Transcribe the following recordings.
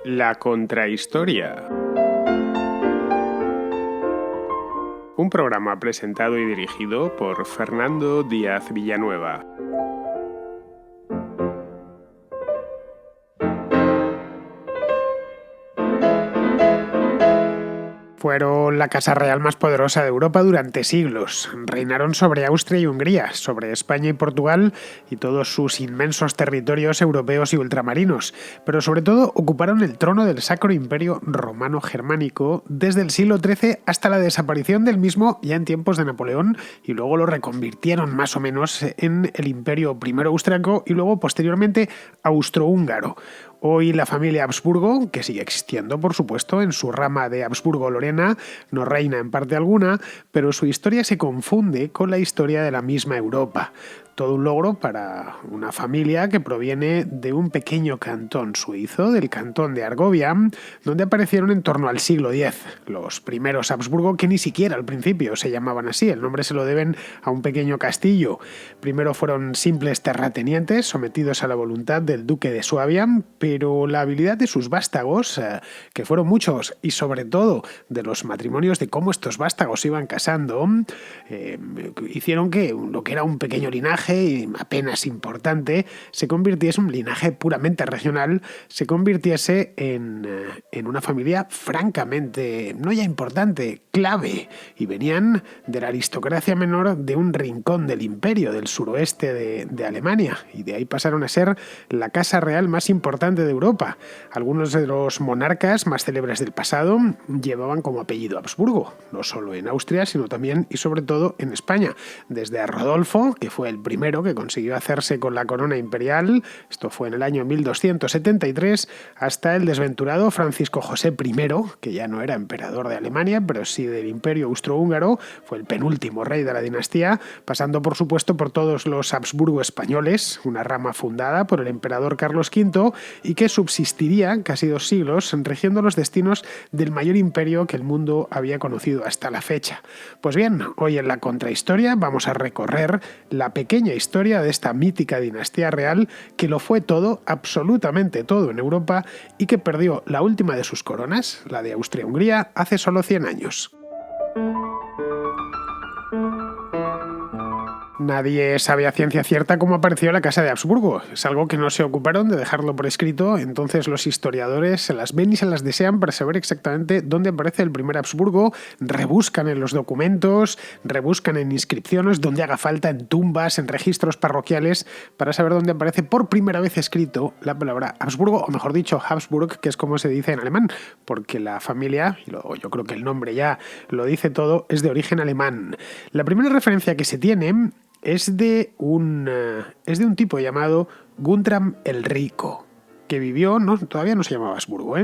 La contrahistoria. Un programa presentado y dirigido por Fernando Díaz Villanueva. Fueron la casa real más poderosa de Europa durante siglos. Reinaron sobre Austria y Hungría, sobre España y Portugal y todos sus inmensos territorios europeos y ultramarinos, pero sobre todo ocuparon el trono del Sacro Imperio Romano Germánico desde el siglo XIII hasta la desaparición del mismo ya en tiempos de Napoleón, y luego lo reconvirtieron más o menos en el Imperio primero austriaco y luego posteriormente austrohúngaro. Hoy la familia Habsburgo, que sigue existiendo por supuesto en su rama de Habsburgo-Lorena, no reina en parte alguna, pero su historia se confunde con la historia de la misma Europa. Todo un logro para una familia que proviene de un pequeño cantón suizo, del cantón de Argovia, donde aparecieron en torno al siglo X. Los primeros Habsburgo, que ni siquiera al principio se llamaban así, el nombre se lo deben a un pequeño castillo. Primero fueron simples terratenientes sometidos a la voluntad del duque de Suabia, pero la habilidad de sus vástagos, que fueron muchos, y sobre todo de los matrimonios, de cómo estos vástagos se iban casando, hicieron que lo que era un pequeño linaje apenas importante se convirtiese, un linaje puramente regional, se convirtiese en una familia francamente, no ya importante, clave, y venían de la aristocracia menor de un rincón del imperio, del suroeste de Alemania, y de ahí pasaron a ser la casa real más importante de Europa. Algunos de los monarcas más célebres del pasado llevaban como apellido Habsburgo, no solo en Austria, sino también y sobre todo en España, desde a Rodolfo, que fue el primero que consiguió hacerse con la corona imperial, esto fue en el año 1273, hasta el desventurado Francisco José I, que ya no era emperador de Alemania, pero sí del imperio austrohúngaro, fue el penúltimo rey de la dinastía, pasando por supuesto por todos los Habsburgo españoles, una rama fundada por el emperador Carlos V y que subsistiría casi 2 siglos rigiendo los destinos del mayor imperio que el mundo había conocido hasta la fecha. Pues bien, hoy en la contrahistoria vamos a recorrer la pequeña historia de esta mítica dinastía real que lo fue todo, absolutamente todo en Europa, y que perdió la última de sus coronas, la de Austria-Hungría, hace solo 100 años. Nadie sabe a ciencia cierta cómo apareció la casa de Habsburgo. Es algo que no se ocuparon de dejarlo por escrito, entonces los historiadores se las ven y se las desean para saber exactamente dónde aparece el primer Habsburgo, rebuscan en los documentos, rebuscan en inscripciones, donde haga falta, en tumbas, en registros parroquiales, para saber dónde aparece por primera vez escrito la palabra Habsburgo, o mejor dicho, Habsburg, que es como se dice en alemán, porque la familia, y yo creo que el nombre ya lo dice todo, es de origen alemán. La primera referencia que se tiene es de un tipo llamado Guntram el Rico, que vivió, todavía no se llamaba Habsburgo,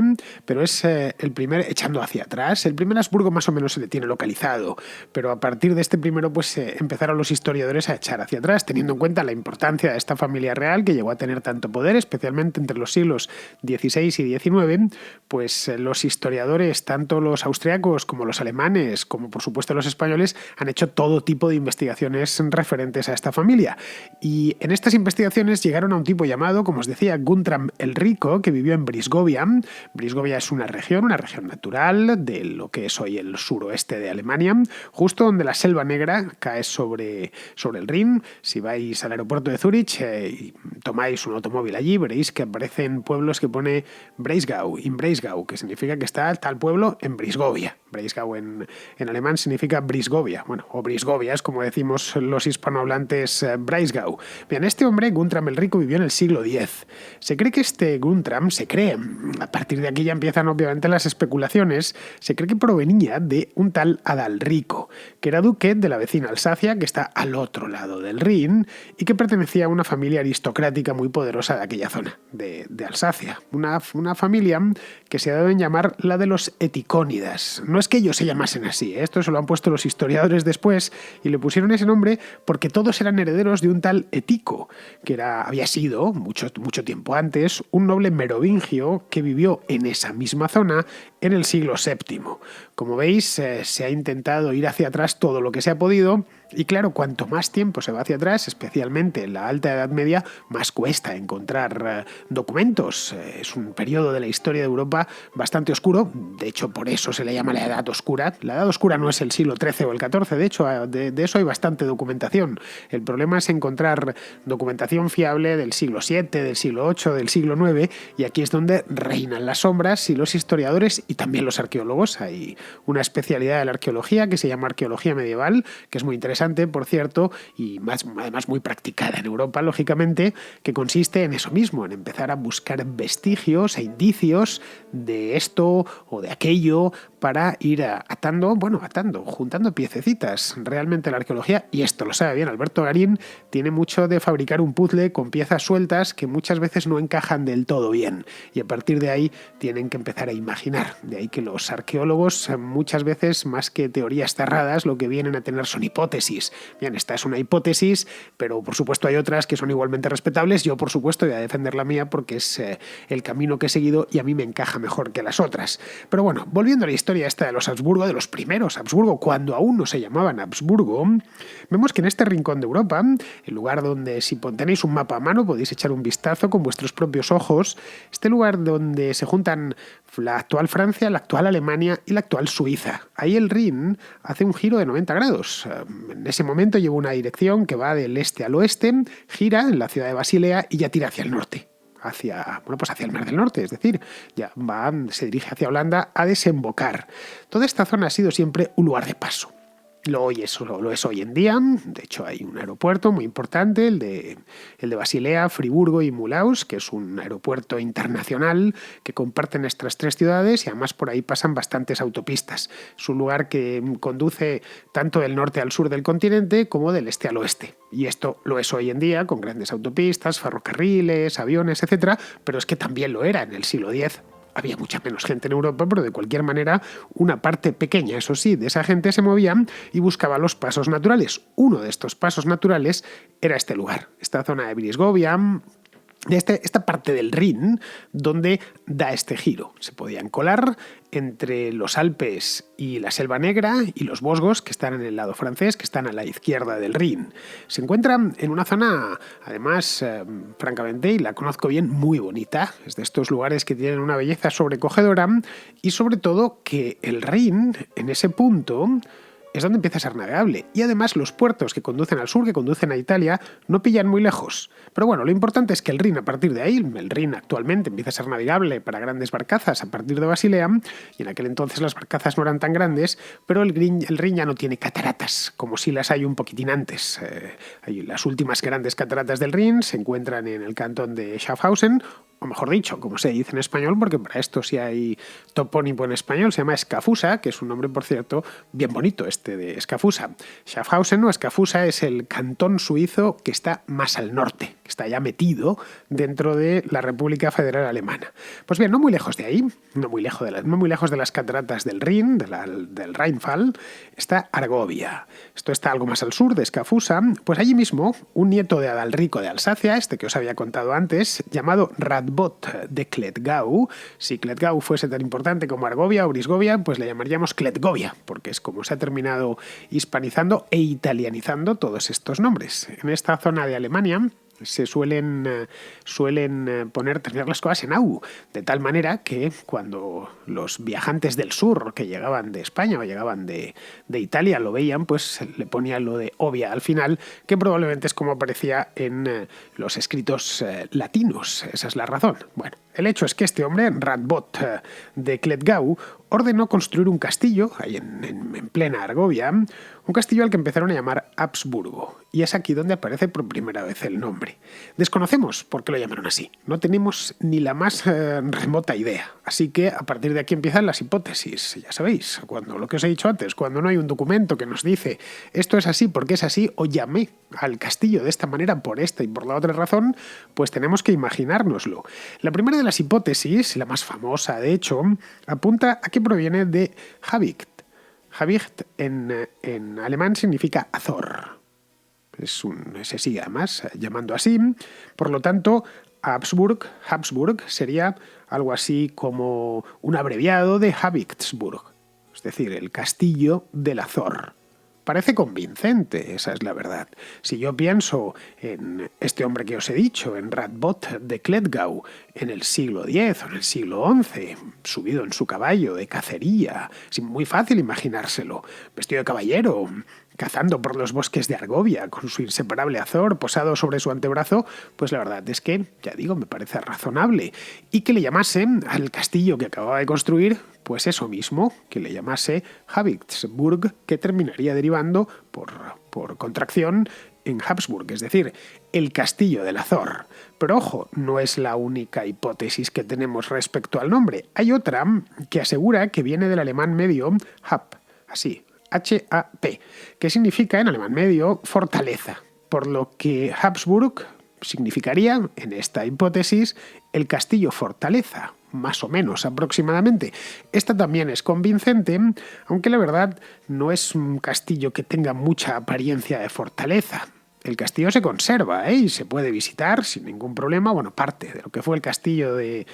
pero es el primer, echando hacia atrás, el primer Habsburgo más o menos se le tiene localizado, pero a partir de este primero pues empezaron los historiadores a echar hacia atrás, teniendo en cuenta la importancia de esta familia real que llegó a tener tanto poder, especialmente entre los siglos XVI y XIX, pues los historiadores, tanto los austriacos como los alemanes, como por supuesto los españoles, han hecho todo tipo de investigaciones referentes a esta familia, y en estas investigaciones llegaron a un tipo llamado, como os decía, Guntram el Rico, que vivió en Brisgovia. Brisgovia es una región natural de lo que es hoy el suroeste de Alemania, justo donde la Selva Negra cae sobre el Rin. Si vais al aeropuerto de Zúrich y tomáis un automóvil allí, veréis que aparecen pueblos que pone Breisgau, que significa que está tal pueblo en Brisgovia. Breisgau en alemán significa Brisgovia, o Brisgovia es como decimos los hispanohablantes Breisgau. Bien, este hombre, Guntram el Rico, vivió en el siglo X. Se cree que Guntram, a partir de aquí ya empiezan obviamente las especulaciones, se cree que provenía de un tal Adalrico, que era duque de la vecina Alsacia, que está al otro lado del Rin, y que pertenecía a una familia aristocrática muy poderosa de aquella zona, de Alsacia. Una familia que se deben llamar la de los Eticónidas. No es que ellos se llamasen así, esto se lo han puesto los historiadores después, y le pusieron ese nombre porque todos eran herederos de un tal Etico, que había sido, mucho tiempo antes, un noble merovingio que vivió en esa misma zona en el siglo VII. Como veis, se ha intentado ir hacia atrás todo lo que se ha podido, Y claro, cuanto más tiempo se va hacia atrás, especialmente en la Alta Edad Media, más cuesta encontrar documentos. Es un periodo de la historia de Europa bastante oscuro. De hecho, por eso se le llama la Edad Oscura. La Edad Oscura no es el siglo XIII o el XIV. De hecho, de eso hay bastante documentación. El problema es encontrar documentación fiable del siglo VII, del siglo VIII, del siglo IX. Y aquí es donde reinan las sombras y los historiadores y también los arqueólogos. Hay una especialidad de la arqueología que se llama arqueología medieval, que es muy interesante, por cierto, y además muy practicada en Europa, lógicamente, que consiste en eso mismo, en empezar a buscar vestigios e indicios de esto o de aquello para ir juntando piececitas. Realmente la arqueología, y esto lo sabe bien Alberto Garín, tiene mucho de fabricar un puzzle con piezas sueltas que muchas veces no encajan del todo bien, y a partir de ahí tienen que empezar a imaginar. De ahí que los arqueólogos muchas veces, más que teorías cerradas, lo que vienen a tener son hipótesis. Bien, esta es una hipótesis, pero por supuesto hay otras que son igualmente respetables. Yo, por supuesto, voy a defender la mía porque es el camino que he seguido y a mí me encaja mejor que las otras. Pero bueno, volviendo a la historia esta de los Habsburgo, de los primeros Habsburgo, cuando aún no se llamaban Habsburgo, vemos que en este rincón de Europa, el lugar donde, si tenéis un mapa a mano, podéis echar un vistazo con vuestros propios ojos, este lugar donde se juntan la actual Francia, la actual Alemania y la actual Suiza. Ahí el Rin hace un giro de 90 grados. En ese momento lleva una dirección que va del este al oeste, gira en la ciudad de Basilea y ya tira hacia el norte, hacia el Mar del Norte, es decir, se dirige hacia Holanda a desembocar. Toda esta zona ha sido siempre un lugar de paso. Lo es hoy en día. De hecho, hay un aeropuerto muy importante, el de Basilea, Friburgo y Mulhouse, que es un aeropuerto internacional que comparten estas tres ciudades y además por ahí pasan bastantes autopistas. Es un lugar que conduce tanto del norte al sur del continente como del este al oeste. Y esto lo es hoy en día con grandes autopistas, ferrocarriles, aviones, etc. Pero es que también lo era en el siglo X. Había mucha menos gente en Europa, pero de cualquier manera una parte pequeña, eso sí, de esa gente se movía y buscaba los pasos naturales. Uno de estos pasos naturales era este lugar, esta zona de Brisgovia, esta parte del Rin donde da este giro. Se podían colar entre los Alpes y la Selva Negra y los Vosgos, que están en el lado francés, que están a la izquierda del Rin. Se encuentra en una zona, además, francamente, y la conozco bien, muy bonita. Es de estos lugares que tienen una belleza sobrecogedora y sobre todo que el Rin, en ese punto, es donde empieza a ser navegable. Y además los puertos que conducen al sur, que conducen a Italia, no pillan muy lejos. Pero bueno, lo importante es que el Rin, a partir de ahí, el Rin actualmente empieza a ser navegable para grandes barcazas a partir de Basilea, y en aquel entonces las barcazas no eran tan grandes, pero el Rin ya no tiene cataratas, como si las hay un poquitín antes. Las últimas grandes cataratas del Rin se encuentran en el cantón de Schaffhausen, o mejor dicho, como se dice en español, porque para esto sí hay topónimo en español, se llama Scafusa, que es un nombre, por cierto, bien bonito este de Scafusa. Schaffhausen o Scafusa es el cantón suizo que está más al norte, que está ya metido dentro de la República Federal Alemana. Pues bien, no muy lejos de ahí, no muy lejos de las cataratas del Rin, del Rheinfall, está Argovia. Esto está algo más al sur de Scafusa. Pues allí mismo, un nieto de Adalrico de Alsacia, este que os había contado antes, llamado Radbot de Klettgau. Si Klettgau fuese tan importante como Argovia o Brisgovia, pues le llamaríamos Klettgovia, porque es como se ha terminado hispanizando e italianizando todos estos nombres. En esta zona de Alemania se suelen tener las cosas en au, de tal manera que cuando los viajantes del sur que llegaban de España o llegaban de Italia lo veían, pues le ponían lo de Ovia al final, que probablemente es como aparecía en los escritos latinos. Esa es la razón. Bueno, el hecho es que este hombre, Radbot de Klettgau, ordenó construir un castillo, ahí en plena Argovia, un castillo al que empezaron a llamar Habsburgo. Y es aquí donde aparece por primera vez el nombre. Desconocemos por qué lo llamaron así. No tenemos ni la más remota idea. Así que a partir de aquí empiezan las hipótesis. Ya sabéis, cuando lo que os he dicho antes, cuando no hay un documento que nos dice esto es así porque es así, o llamé al castillo de esta manera por esta y por la otra razón, pues tenemos que imaginárnoslo. La primera de las hipótesis, la más famosa de hecho, apunta a que proviene de Habicht. Habicht en alemán significa Azor. Se sigue además llamando así. Por lo tanto, Habsburg sería algo así como un abreviado de Habichtsburg, es decir, el castillo del Azor. parece convincente, esa es la verdad. Si yo pienso en este hombre que os he dicho, en Radbot de Kletgau, en el siglo X o en el siglo XI, subido en su caballo de cacería, es muy fácil imaginárselo, vestido de caballero, cazando por los bosques de Argovia, con su inseparable Azor posado sobre su antebrazo, pues la verdad es que, ya digo, me parece razonable. Y que le llamase al castillo que acababa de construir, pues eso mismo, que le llamase Habsburg, que terminaría derivando, por contracción, en Habsburg, es decir, el castillo del Azor. Pero ojo, no es la única hipótesis que tenemos respecto al nombre. Hay otra que asegura que viene del alemán medio Hab, así, H-A-P, que significa en alemán medio fortaleza, por lo que Habsburg significaría, en esta hipótesis, el castillo fortaleza, más o menos aproximadamente. Esta también es convincente, aunque la verdad no es un castillo que tenga mucha apariencia de fortaleza. El castillo se conserva y se puede visitar sin ningún problema. Bueno, parte de lo que fue el castillo de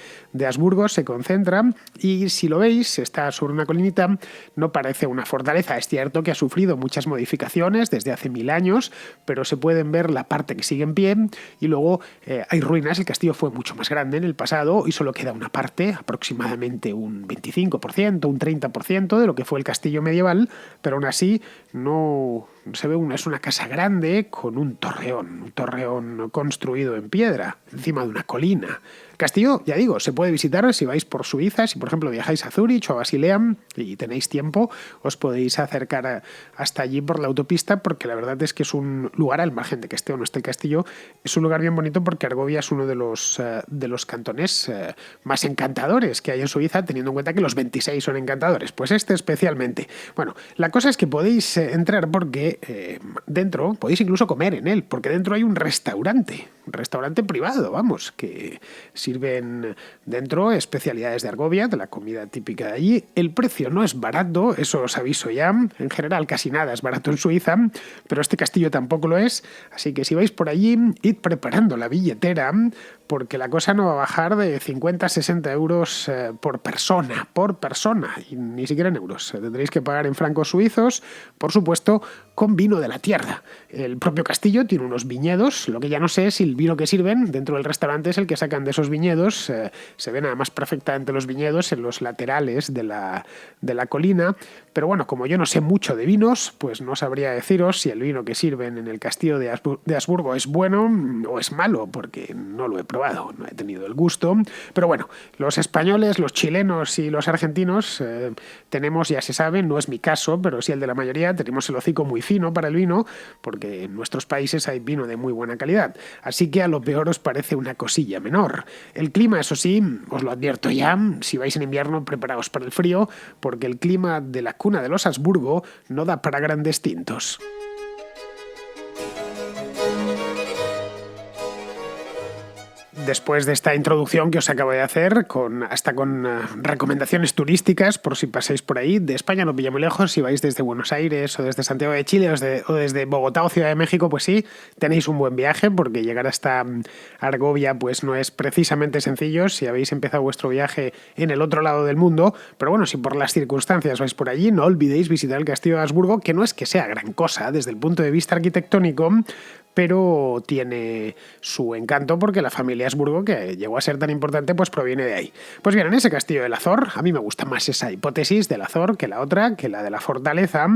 Habsburgo se concentra y si lo veis, está sobre una colinita, no parece una fortaleza. Es cierto que ha sufrido muchas modificaciones desde hace 1000 años, pero se pueden ver la parte que sigue en pie y luego hay ruinas. El castillo fue mucho más grande en el pasado y solo queda una parte, aproximadamente un 25%, un 30% de lo que fue el castillo medieval, pero aún así no se ve es una casa grande con un torreón construido en piedra, encima de una colina. El castillo, ya digo, se puede visitar si vais por Suiza, si por ejemplo viajáis a Zúrich o a Basilea y tenéis tiempo, os podéis acercar hasta allí por la autopista, porque la verdad es que es un lugar, al margen de que esté o no esté el castillo, es un lugar bien bonito porque Argovia es uno de los cantones más encantadores que hay en Suiza, teniendo en cuenta que los 26 son encantadores, pues este especialmente. Bueno, la cosa es que podéis entrar porque dentro podéis incluso comer en él, porque dentro hay un restaurante privado, vamos, que sirven dentro especialidades de Argovia, de la comida típica de allí. El precio no es barato, eso os aviso ya. En general casi nada es barato en Suiza, pero este castillo tampoco lo es. Así que si vais por allí, id preparando la billetera, porque la cosa no va a bajar de 50 a 60 euros por persona, y ni siquiera en euros. Tendréis que pagar en francos suizos, por supuesto, con vino de la tierra. El propio castillo tiene unos viñedos, lo que ya no sé es si el vino que sirven dentro del restaurante es el que sacan de esos viñedos. Se ven además perfectamente los viñedos en los laterales de la colina, pero bueno, como yo no sé mucho de vinos, pues no sabría deciros si el vino que sirven en el castillo de Habsburgo es bueno o es malo, porque no lo he probado, no he tenido el gusto. Pero bueno, los españoles, los chilenos y los argentinos tenemos, ya se sabe, no es mi caso, pero sí el de la mayoría, tenemos el hocico muy fino para el vino, porque en nuestros países hay vino de muy buena calidad. Así que a lo peor os parece una cosilla menor. El clima, eso sí, os lo advierto ya, si vais en invierno preparaos para el frío, porque el clima de la cuna de los Habsburgo no da para grandes tintos. Después de esta introducción que os acabo de hacer, con recomendaciones turísticas, por si pasáis por ahí, de España no pilla muy lejos, si vais desde Buenos Aires o desde Santiago de Chile o desde Bogotá o Ciudad de México, pues sí, tenéis un buen viaje, porque llegar hasta Argovia pues no es precisamente sencillo si habéis empezado vuestro viaje en el otro lado del mundo, pero bueno, si por las circunstancias vais por allí, no olvidéis visitar el castillo de Habsburgo, que no es que sea gran cosa desde el punto de vista arquitectónico, pero tiene su encanto porque la familia Habsburgo, que llegó a ser tan importante, pues proviene de ahí. Pues bien, en ese castillo del Azor, a mí me gusta más esa hipótesis del Azor que la otra, que la de la fortaleza,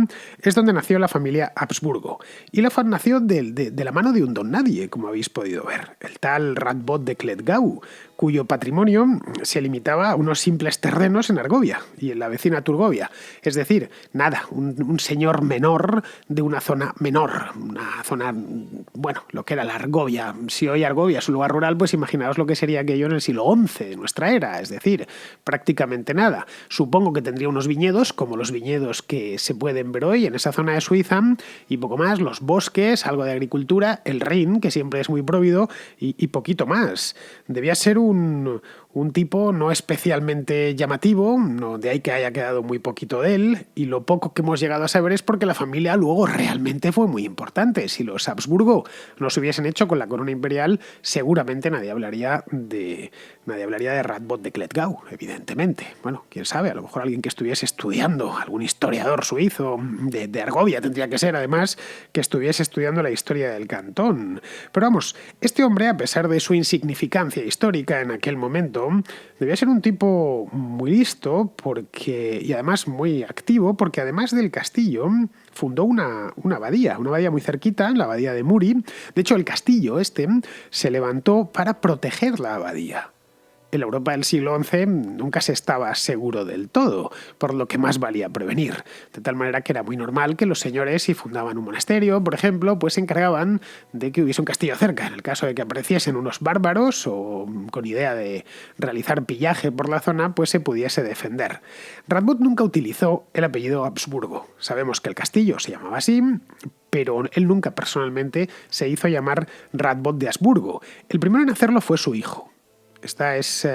es donde nació la familia Habsburgo. Y la nació de la mano de un don nadie, como habéis podido ver, el tal Radbot de Kletgau, cuyo patrimonio se limitaba a unos simples terrenos en Argovia y en la vecina Turgovia. Es decir, nada, un señor menor de una zona menor, una zona, bueno, lo que era la Argovia. Si hoy Argovia es un lugar rural, pues imaginaos lo que sería aquello en el siglo XI de nuestra era, es decir, prácticamente nada. Supongo que tendría unos viñedos, como los viñedos que se pueden ver hoy en esa zona de Suiza, y poco más, los bosques, algo de agricultura, el Rin, que siempre es muy próvido, y poquito más. Debía ser un Un tipo no especialmente llamativo, no, de ahí que haya quedado muy poquito de él, y lo poco que hemos llegado a saber es porque la familia luego realmente fue muy importante. Si los Habsburgo no se hubiesen hecho con la corona imperial, seguramente nadie hablaría de Radbot de Cletgau, evidentemente. Bueno, quién sabe, a lo mejor alguien que estuviese estudiando, algún historiador suizo de Argovia tendría que ser, además, que estuviese estudiando la historia del cantón. Pero vamos, este hombre, a pesar de su insignificancia histórica en aquel momento, debía ser un tipo muy listo y además muy activo, porque además del castillo fundó una abadía muy cerquita, la abadía de Muri. De hecho, el castillo se levantó para proteger la abadía. En la Europa del siglo XI nunca se estaba seguro del todo, por lo que más valía prevenir. De tal manera que era muy normal que los señores, si fundaban un monasterio, por ejemplo, pues se encargaban de que hubiese un castillo cerca. En el caso de que apareciesen unos bárbaros o con idea de realizar pillaje por la zona, pues se pudiese defender. Radbot nunca utilizó el apellido Habsburgo. Sabemos que el castillo se llamaba así, pero él nunca personalmente se hizo llamar Radbot de Habsburgo. El primero en hacerlo fue su hijo. Esta es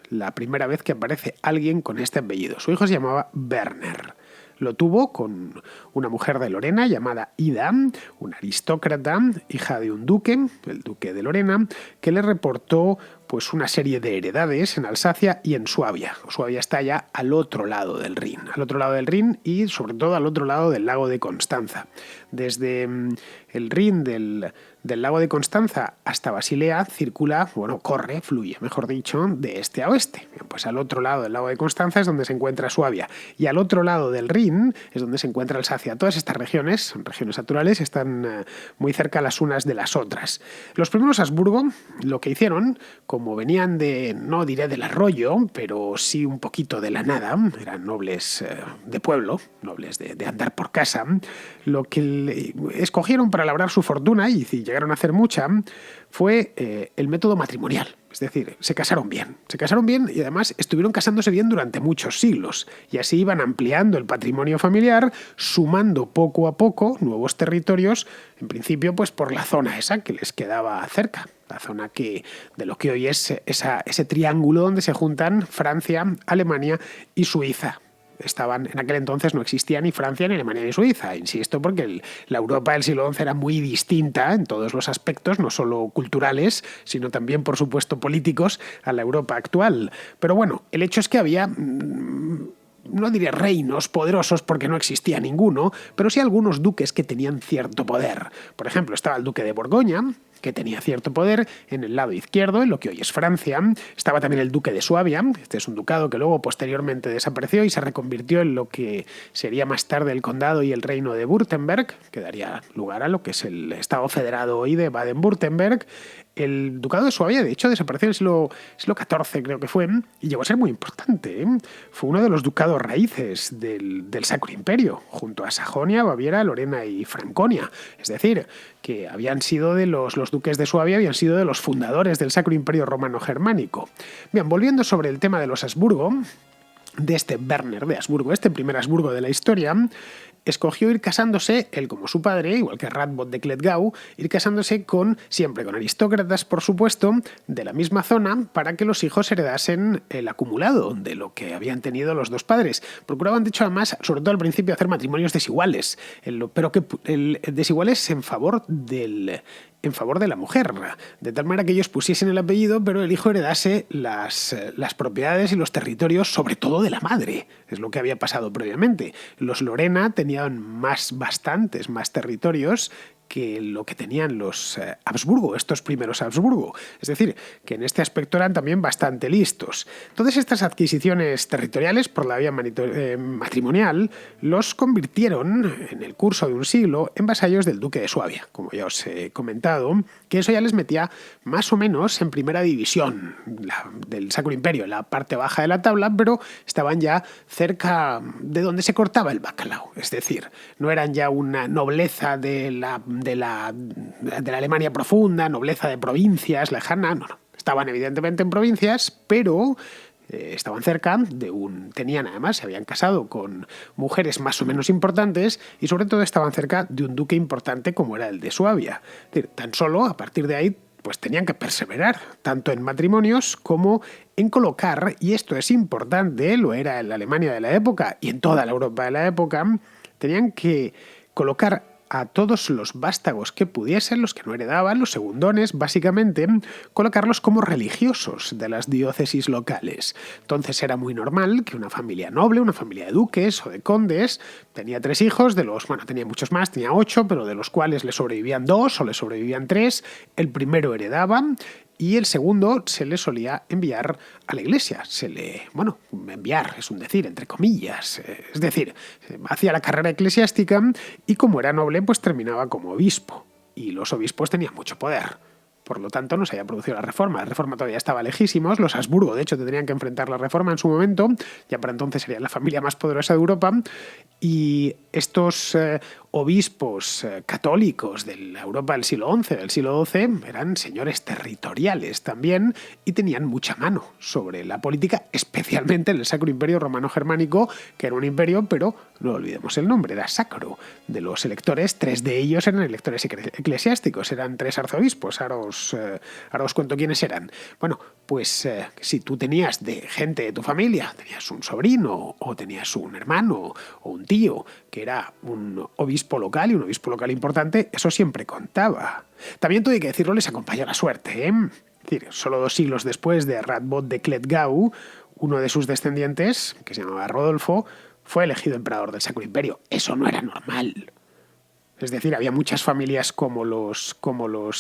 la primera vez que aparece alguien con este apellido. Su hijo se llamaba Werner. Lo tuvo con una mujer de Lorena llamada Ida, una aristócrata, hija de un duque, el duque de Lorena, que le reportó pues una serie de heredades en Alsacia y en Suabia. Suabia está ya al otro lado del Rin, y sobre todo al otro lado del lago de Constanza. Desde el Rin del lago de Constanza hasta Basilea fluye, mejor dicho, de este a oeste. Bien, pues al otro lado del lago de Constanza es donde se encuentra Suabia, y al otro lado del Rin es donde se encuentra Alsacia. Todas estas regiones, son regiones naturales, están muy cerca las unas de las otras. Los primeros Habsburgo lo que hicieron, como venían no diré del arroyo, pero sí un poquito de la nada, eran nobles de pueblo, nobles de andar por casa, lo que escogieron para labrar su fortuna, y llegaron a hacer mucha, fue el método matrimonial. Es decir, se casaron bien y además estuvieron casándose bien durante muchos siglos, y así iban ampliando el patrimonio familiar, sumando poco a poco nuevos territorios, en principio pues por la zona esa que les quedaba cerca, la zona de lo que hoy es ese triángulo donde se juntan Francia, Alemania y Suiza. En aquel entonces no existía ni Francia, ni Alemania, ni Suiza, insisto, porque la Europa del siglo XI era muy distinta en todos los aspectos, no solo culturales, sino también, por supuesto, políticos, a la Europa actual. Pero bueno, el hecho es que había, no diré reinos poderosos porque no existía ninguno, pero sí algunos duques que tenían cierto poder. Por ejemplo, estaba el duque de Borgoña, que tenía cierto poder en el lado izquierdo, en lo que hoy es Francia. Estaba también el duque de Suabia. Este es un ducado que luego posteriormente desapareció y se reconvirtió en lo que sería más tarde el condado y el reino de Württemberg, que daría lugar a lo que es el estado federado hoy de Baden-Württemberg. El ducado de Suabia, de hecho, desapareció en el siglo XIV, creo que fue, y llegó a ser muy importante. Fue uno de los ducados raíces del Sacro Imperio, junto a Sajonia, Baviera, Lorena y Franconia. Es decir, que habían sido los duques de Suabia, habían sido de los fundadores del Sacro Imperio Romano Germánico. Bien, volviendo sobre el tema de los Habsburgo, de este Werner de Habsburgo, este primer Habsburgo de la historia, escogió ir casándose, él como su padre, igual que Radbot de Cletgau, ir casándose siempre con aristócratas, por supuesto, de la misma zona, para que los hijos heredasen el acumulado de lo que habían tenido los dos padres. Procuraban, de hecho, además, sobre todo al principio, hacer matrimonios desiguales, pero desiguales en favor de la mujer, de tal manera que ellos pusiesen el apellido, pero el hijo heredase las propiedades y los territorios, sobre todo de la madre. Es lo que había pasado previamente. Los Lorena tenían bastantes más territorios que lo que tenían los Habsburgo, estos primeros Habsburgo. Es decir, que en este aspecto eran también bastante listos. Todas estas adquisiciones territoriales por la vía matrimonial los convirtieron, en el curso de un siglo, en vasallos del duque de Suabia, como ya os he comentado, que eso ya les metía más o menos en primera división del Sacro Imperio, en la parte baja de la tabla, pero estaban ya cerca de donde se cortaba el bacalao. Es decir, no eran ya una nobleza de la Alemania profunda, nobleza de provincias lejana, no. Estaban evidentemente en provincias, pero estaban cerca tenían además, se habían casado con mujeres más o menos importantes y sobre todo estaban cerca de un duque importante como era el de Suabia. Es decir, tan solo a partir de ahí pues tenían que perseverar, tanto en matrimonios como en colocar, y esto es importante, lo era en la Alemania de la época y en toda la Europa de la época, tenían que colocar a todos los vástagos que pudiesen, los que no heredaban, los segundones, básicamente, colocarlos como religiosos de las diócesis locales. Entonces era muy normal que una familia noble, una familia de duques o de condes, tenía 3 hijos, tenía muchos más, tenía 8, pero de los cuales le sobrevivían 2 o le sobrevivían 3, el primero heredaba y el segundo se le solía enviar a la iglesia. Enviar es un decir, entre comillas. Es decir, hacía la carrera eclesiástica y como era noble, pues terminaba como obispo. Y los obispos tenían mucho poder. Por lo tanto, no se había producido la reforma. La reforma todavía estaba lejísimos. Los Habsburgo, de hecho, tendrían que enfrentar la reforma en su momento. Ya para entonces serían la familia más poderosa de Europa. Y estos obispos católicos de la Europa del siglo XI, del siglo XII, eran señores territoriales también y tenían mucha mano sobre la política, especialmente en el Sacro Imperio Romano Germánico, que era un imperio, pero no olvidemos el nombre, era sacro. De los electores, 3 de ellos eran electores eclesiásticos, eran 3 arzobispos. Ahora os cuento quiénes eran. Bueno, pues si tú tenías de gente de tu familia, tenías un sobrino o tenías un hermano o un tío que era un obispo local y un obispo local importante, eso siempre contaba. También todo hay que decirlo, les acompañó la suerte, ¿eh? Es decir, solo 2 siglos después de Radbot de Cletgau, uno de sus descendientes, que se llamaba Rodolfo, fue elegido emperador del Sacro Imperio. Eso no era normal. Es decir, había muchas familias como los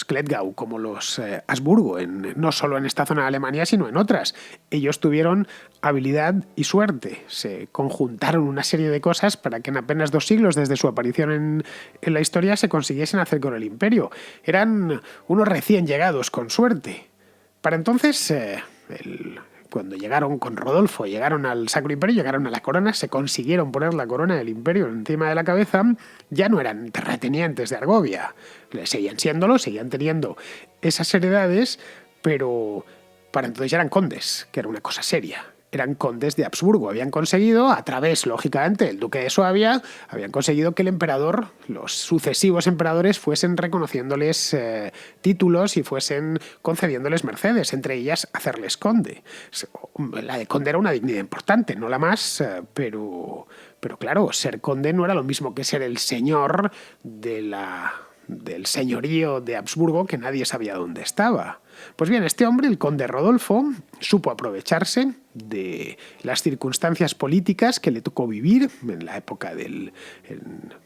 Cletgau, como los Habsburgo, no solo en esta zona de Alemania, sino en otras. Ellos tuvieron habilidad y suerte. Se conjuntaron una serie de cosas para que en apenas 2 siglos desde su aparición en la historia se consiguiesen hacer con el imperio. Eran unos recién llegados con suerte. Para entonces, cuando llegaron con Rodolfo, llegaron al Sacro Imperio, llegaron a la corona, se consiguieron poner la corona del imperio encima de la cabeza, ya no eran terratenientes de Argovia, seguían siéndolo, seguían teniendo esas heredades, pero para entonces ya eran condes, que era una cosa seria. Eran condes de Habsburgo, habían conseguido, a través, lógicamente, del duque de Suabia, habían conseguido que el emperador, los sucesivos emperadores, fuesen reconociéndoles títulos y fuesen concediéndoles mercedes, entre ellas hacerles conde. La de conde era una dignidad importante, no la más, pero claro, ser conde no era lo mismo que ser el señor del señorío de Habsburgo, que nadie sabía dónde estaba. Pues bien, este hombre, el conde Rodolfo, supo aprovecharse de las circunstancias políticas que le tocó vivir en la época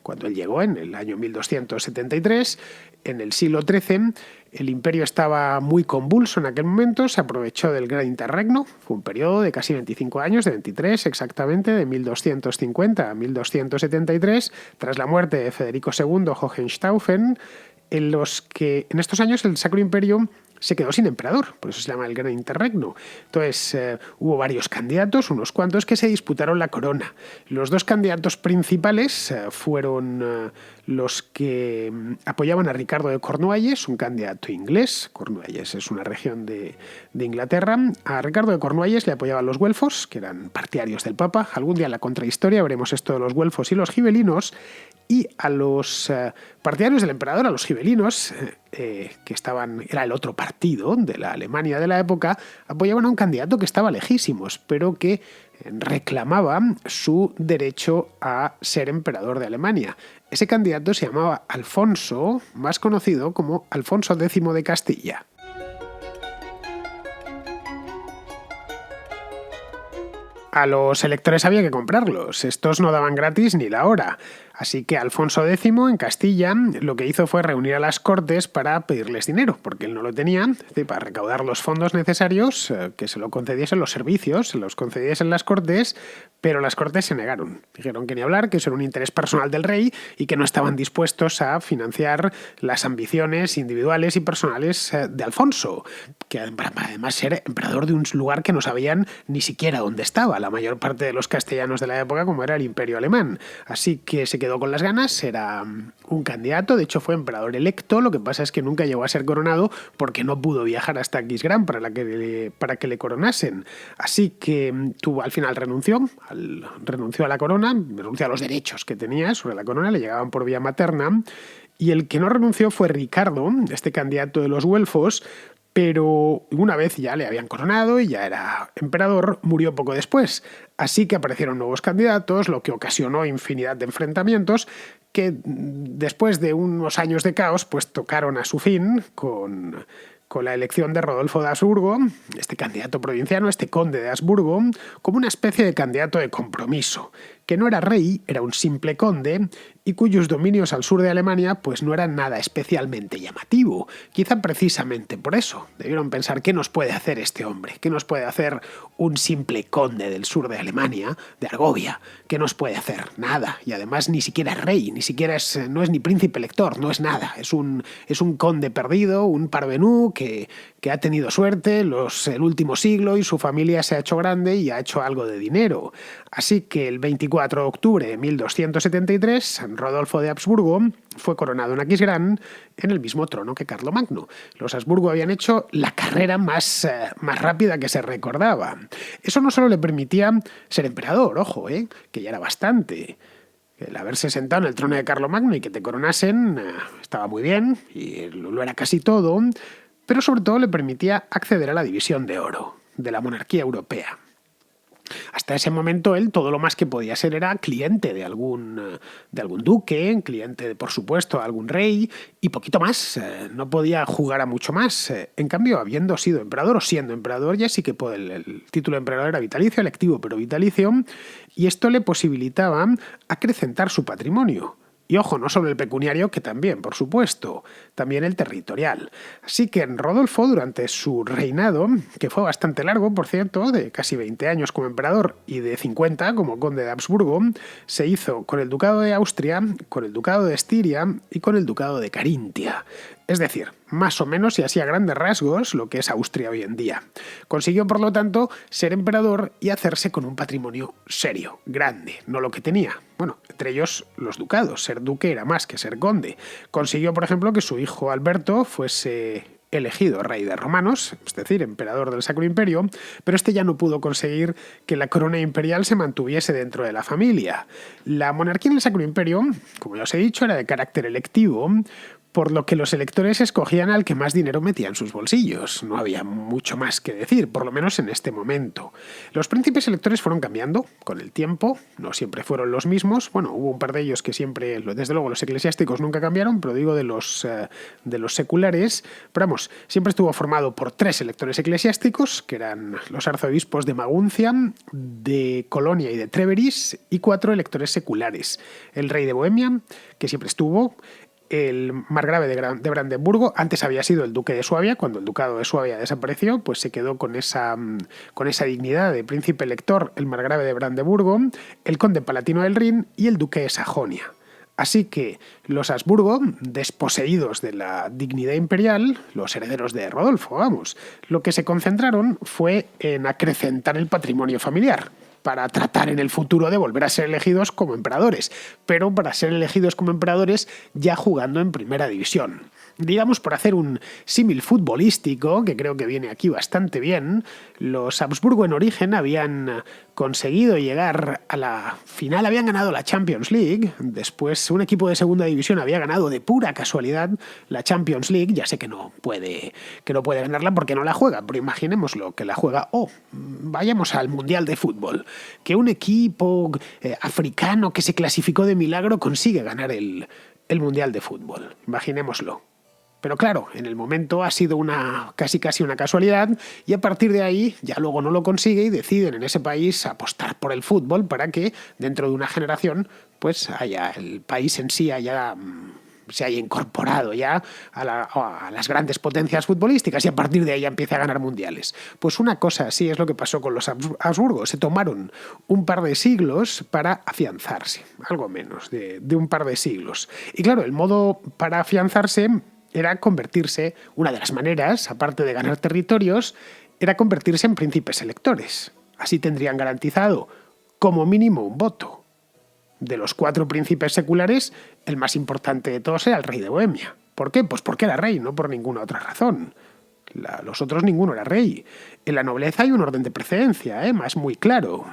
cuando él llegó, en el año 1273, en el siglo XIII. El imperio estaba muy convulso en aquel momento, se aprovechó del Gran Interregno, fue un periodo de casi 25 años, de 23 exactamente, de 1250 a 1273, tras la muerte de Federico II Hohenstaufen, en estos años el Sacro Imperio se quedó sin emperador, por eso se llama el Gran Interregno. Entonces hubo varios candidatos, unos cuantos, que se disputaron la corona. Los 2 candidatos principales fueron los que apoyaban a Ricardo de Cornualles, un candidato inglés. Cornualles es una región de Inglaterra. A Ricardo de Cornualles le apoyaban los güelfos, que eran partidarios del Papa. Algún día en la contrahistoria veremos esto de los güelfos y los gibelinos. Y a los partidarios del emperador, a los gibelinos, era el otro partido de la Alemania de la época, apoyaban a un candidato que estaba lejísimos, pero que reclamaba su derecho a ser emperador de Alemania. Ese candidato se llamaba Alfonso, más conocido como Alfonso X de Castilla. A los electores había que comprarlos, estos no daban gratis ni la hora. Así que Alfonso X en Castilla lo que hizo fue reunir a las Cortes para pedirles dinero, porque él no lo tenía, es decir, para recaudar los fondos necesarios, que se lo concediesen los servicios, se los concediesen las Cortes, pero las Cortes se negaron. Dijeron que ni hablar, que eso era un interés personal del rey y que no estaban dispuestos a financiar las ambiciones individuales y personales de Alfonso, que además era emperador de un lugar que no sabían ni siquiera dónde estaba la mayor parte de los castellanos de la época, como era el Imperio Alemán. Así que se quedó con las ganas, era un candidato, de hecho fue emperador electo, lo que pasa es que nunca llegó a ser coronado porque no pudo viajar hasta Aquisgrán para que le coronasen. Así que al final renunció a la corona, renunció a los derechos que tenía sobre la corona, le llegaban por vía materna y el que no renunció fue Ricardo, este candidato de los güelfos, pero una vez ya le habían coronado y ya era emperador, murió poco después. Así que aparecieron nuevos candidatos, lo que ocasionó infinidad de enfrentamientos que después de unos años de caos pues tocaron a su fin con la elección de Rodolfo de Habsburgo, este candidato provinciano, este conde de Habsburgo, como una especie de candidato de compromiso, que no era rey, era un simple conde, y cuyos dominios al sur de Alemania pues no eran nada especialmente llamativo. Quizá precisamente por eso debieron pensar qué nos puede hacer este hombre, qué nos puede hacer un simple conde del sur de Alemania, de Argovia, qué nos puede hacer nada, y además ni siquiera es rey, ni siquiera no es ni príncipe elector, no es nada, es un conde perdido, un parvenú que ha tenido suerte el último siglo y su familia se ha hecho grande y ha hecho algo de dinero. Así que el 24 de octubre de 1273, Rodolfo de Habsburgo fue coronado en Aquisgrán en el mismo trono que Carlomagno. Los Habsburgo habían hecho la carrera más rápida que se recordaba. Eso no solo le permitía ser emperador, ojo, que ya era bastante. El haberse sentado en el trono de Carlomagno y que te coronasen estaba muy bien, y lo era casi todo, pero sobre todo le permitía acceder a la división de oro de la monarquía europea. Hasta ese momento él todo lo más que podía ser era cliente de algún duque, cliente, por supuesto, de algún rey, y poquito más. No podía jugar a mucho más. En cambio, habiendo sido emperador o siendo emperador, ya sí que el título de emperador era vitalicio, electivo, pero vitalicio, y esto le posibilitaba acrecentar su patrimonio. Y ojo, no solo el pecuniario, que también, por supuesto, también el territorial. Así que Rodolfo, durante su reinado, que fue bastante largo, por cierto, de casi 20 años como emperador y de 50 como conde de Habsburgo, se hizo con el ducado de Austria, con el ducado de Estiria y con el ducado de Carintia. Es decir, más o menos y así a grandes rasgos lo que es Austria hoy en día. Consiguió, por lo tanto, ser emperador y hacerse con un patrimonio serio, grande, no lo que tenía. Bueno, entre ellos los ducados. Ser duque era más que ser conde. Consiguió, por ejemplo, que su hijo Alberto fuese elegido rey de romanos, es decir, emperador del Sacro Imperio, pero este ya no pudo conseguir que la corona imperial se mantuviese dentro de la familia. La monarquía en el Sacro Imperio, como ya os he dicho, era de carácter electivo, por lo que los electores escogían al que más dinero metía en sus bolsillos. No había mucho más que decir, por lo menos en este momento. Los príncipes electores fueron cambiando con el tiempo, no siempre fueron los mismos. Bueno, hubo un par de ellos que siempre, desde luego los eclesiásticos nunca cambiaron, pero digo de los seculares. Pero vamos, siempre estuvo formado por 3 electores eclesiásticos, que eran los arzobispos de Maguncia, de Colonia y de Treveris, y 4 electores seculares. El rey de Bohemia, que siempre estuvo, el margrave de Brandenburgo, antes había sido el duque de Suabia, cuando el ducado de Suabia desapareció, pues se quedó con esa dignidad de príncipe elector el margrave de Brandenburgo, el conde palatino del Rin y el duque de Sajonia. Así que los Habsburgo, desposeídos de la dignidad imperial, los herederos de Rodolfo, vamos, lo que se concentraron fue en acrecentar el patrimonio familiar, para tratar en el futuro de volver a ser elegidos como emperadores, pero para ser elegidos como emperadores ya jugando en primera división. Digamos, por hacer un símil futbolístico, que creo que viene aquí bastante bien, los Habsburgo en origen habían conseguido llegar a la final, habían ganado la Champions League, después un equipo de segunda división había ganado de pura casualidad la Champions League, ya sé que no puede ganarla porque no la juega, pero imaginémoslo, que la juega, vayamos al Mundial de Fútbol, que un equipo africano que se clasificó de milagro consigue ganar el Mundial de Fútbol, imaginémoslo. Pero claro, en el momento ha sido casi una casualidad, y a partir de ahí ya luego no lo consigue y deciden en ese país apostar por el fútbol para que dentro de una generación pues el país en sí se haya incorporado ya a las grandes potencias futbolísticas, y a partir de ahí ya empieza a ganar mundiales. Pues una cosa así es lo que pasó con los Habsburgo. Se tomaron un par de siglos para afianzarse, algo menos de un par de siglos. Y claro, el modo para afianzarse era convertirse, una de las maneras, aparte de ganar territorios, era convertirse en príncipes electores. Así tendrían garantizado, como mínimo, un voto. De los 4 príncipes seculares, el más importante de todos era el rey de Bohemia. ¿Por qué? Pues porque era rey, no por ninguna otra razón. Los otros ninguno era rey. En la nobleza hay un orden de precedencia, más muy claro.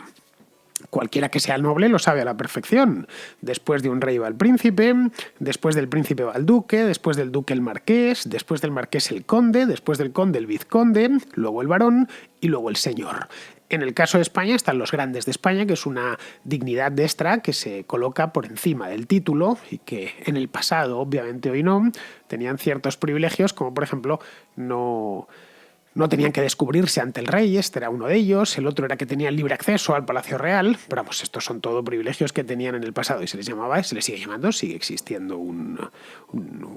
cualquiera que sea noble lo sabe a la perfección. Después de un rey va el príncipe, después del príncipe va el duque, después del duque el marqués, después del marqués el conde, después del conde el vizconde, luego el barón y luego el señor. En el caso de España están los grandes de España, que es una dignidad extra que se coloca por encima del título y que en el pasado, obviamente hoy no, tenían ciertos privilegios, como por ejemplo no tenían que descubrirse ante el rey, este era uno de ellos, el otro era que tenían libre acceso al Palacio Real, pero vamos, estos son todo privilegios que tenían en el pasado y se les llamaba, se les sigue llamando, sigue existiendo un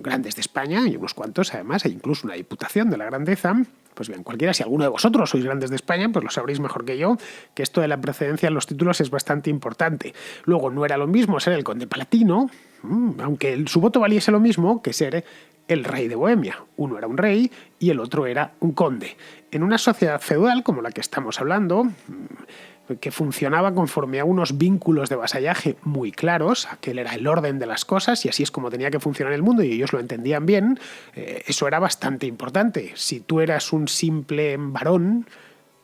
grandes de España y unos cuantos, además, hay incluso una diputación de la grandeza. Pues bien, cualquiera, si alguno de vosotros sois grandes de España, pues lo sabréis mejor que yo, que esto de la precedencia en los títulos es bastante importante. Luego, no era lo mismo ser el conde palatino, aunque su voto valiese lo mismo que ser el rey de Bohemia. Uno era un rey y el otro era un conde. En una sociedad feudal como la que estamos hablando, que funcionaba conforme a unos vínculos de vasallaje muy claros, aquel era el orden de las cosas y así es como tenía que funcionar el mundo y ellos lo entendían bien, eso era bastante importante. Si tú eras un simple varón,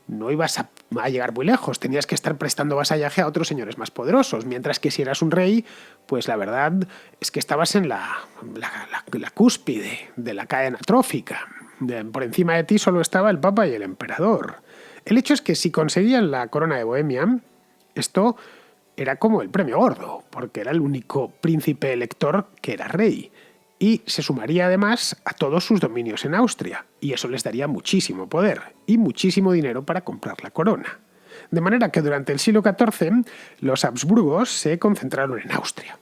no ibas a llegar muy lejos, tenías que estar prestando vasallaje a otros señores más poderosos, mientras que si eras un rey, pues la verdad es que estabas en la cúspide de la cadena trófica. Por encima de ti solo estaba el papa y el emperador. El hecho es que si conseguían la corona de Bohemia, esto era como el premio gordo, porque era el único príncipe elector que era rey. Y se sumaría además a todos sus dominios en Austria, y eso les daría muchísimo poder y muchísimo dinero para comprar la corona. De manera que durante el siglo XIV los Habsburgos se concentraron en Austria.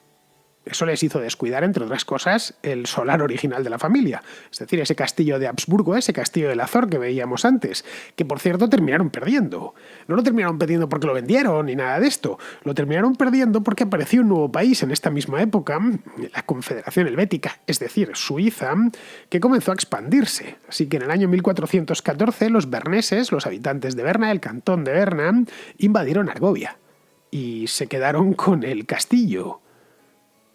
Eso les hizo descuidar, entre otras cosas, el solar original de la familia, es decir, ese castillo de Habsburgo, ese castillo de Azor que veíamos antes, que por cierto terminaron perdiendo. No lo terminaron perdiendo porque lo vendieron ni nada de esto, lo terminaron perdiendo porque apareció un nuevo país en esta misma época, la Confederación Helvética, es decir, Suiza, que comenzó a expandirse. Así que en el año 1414 los berneses, los habitantes de Berna, el cantón de Berna, invadieron Argovia y se quedaron con el castillo.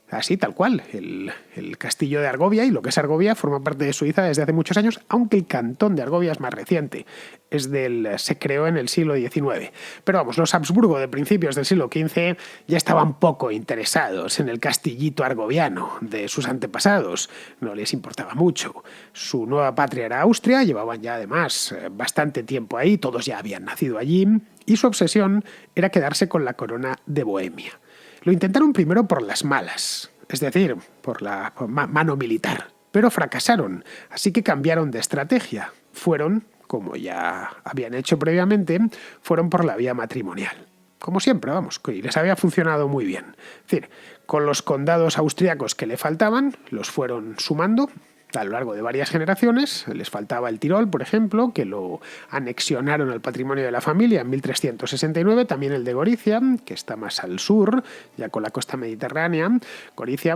Así, tal cual, el castillo de Argovia, y lo que es Argovia forma parte de Suiza desde hace muchos años, aunque el cantón de Argovia es más reciente, se creó en el siglo XIX. Pero vamos, los Habsburgo de principios del siglo XV ya estaban poco interesados en el castillito argoviano de sus antepasados, no les importaba mucho. Su nueva patria era Austria, llevaban ya además bastante tiempo ahí, todos ya habían nacido allí, y su obsesión era quedarse con la corona de Bohemia. Lo intentaron primero por las malas, es decir, por la mano militar, pero fracasaron, así que cambiaron de estrategia. Fueron, como ya habían hecho previamente, fueron por la vía matrimonial. Como siempre, vamos, que les había funcionado muy bien. Es decir, con los condados austriacos que le faltaban, los fueron sumando a lo largo de varias generaciones. Les faltaba el Tirol, por ejemplo, que lo anexionaron al patrimonio de la familia en 1369, también el de Gorizia, que está más al sur, ya con la costa mediterránea. Gorizia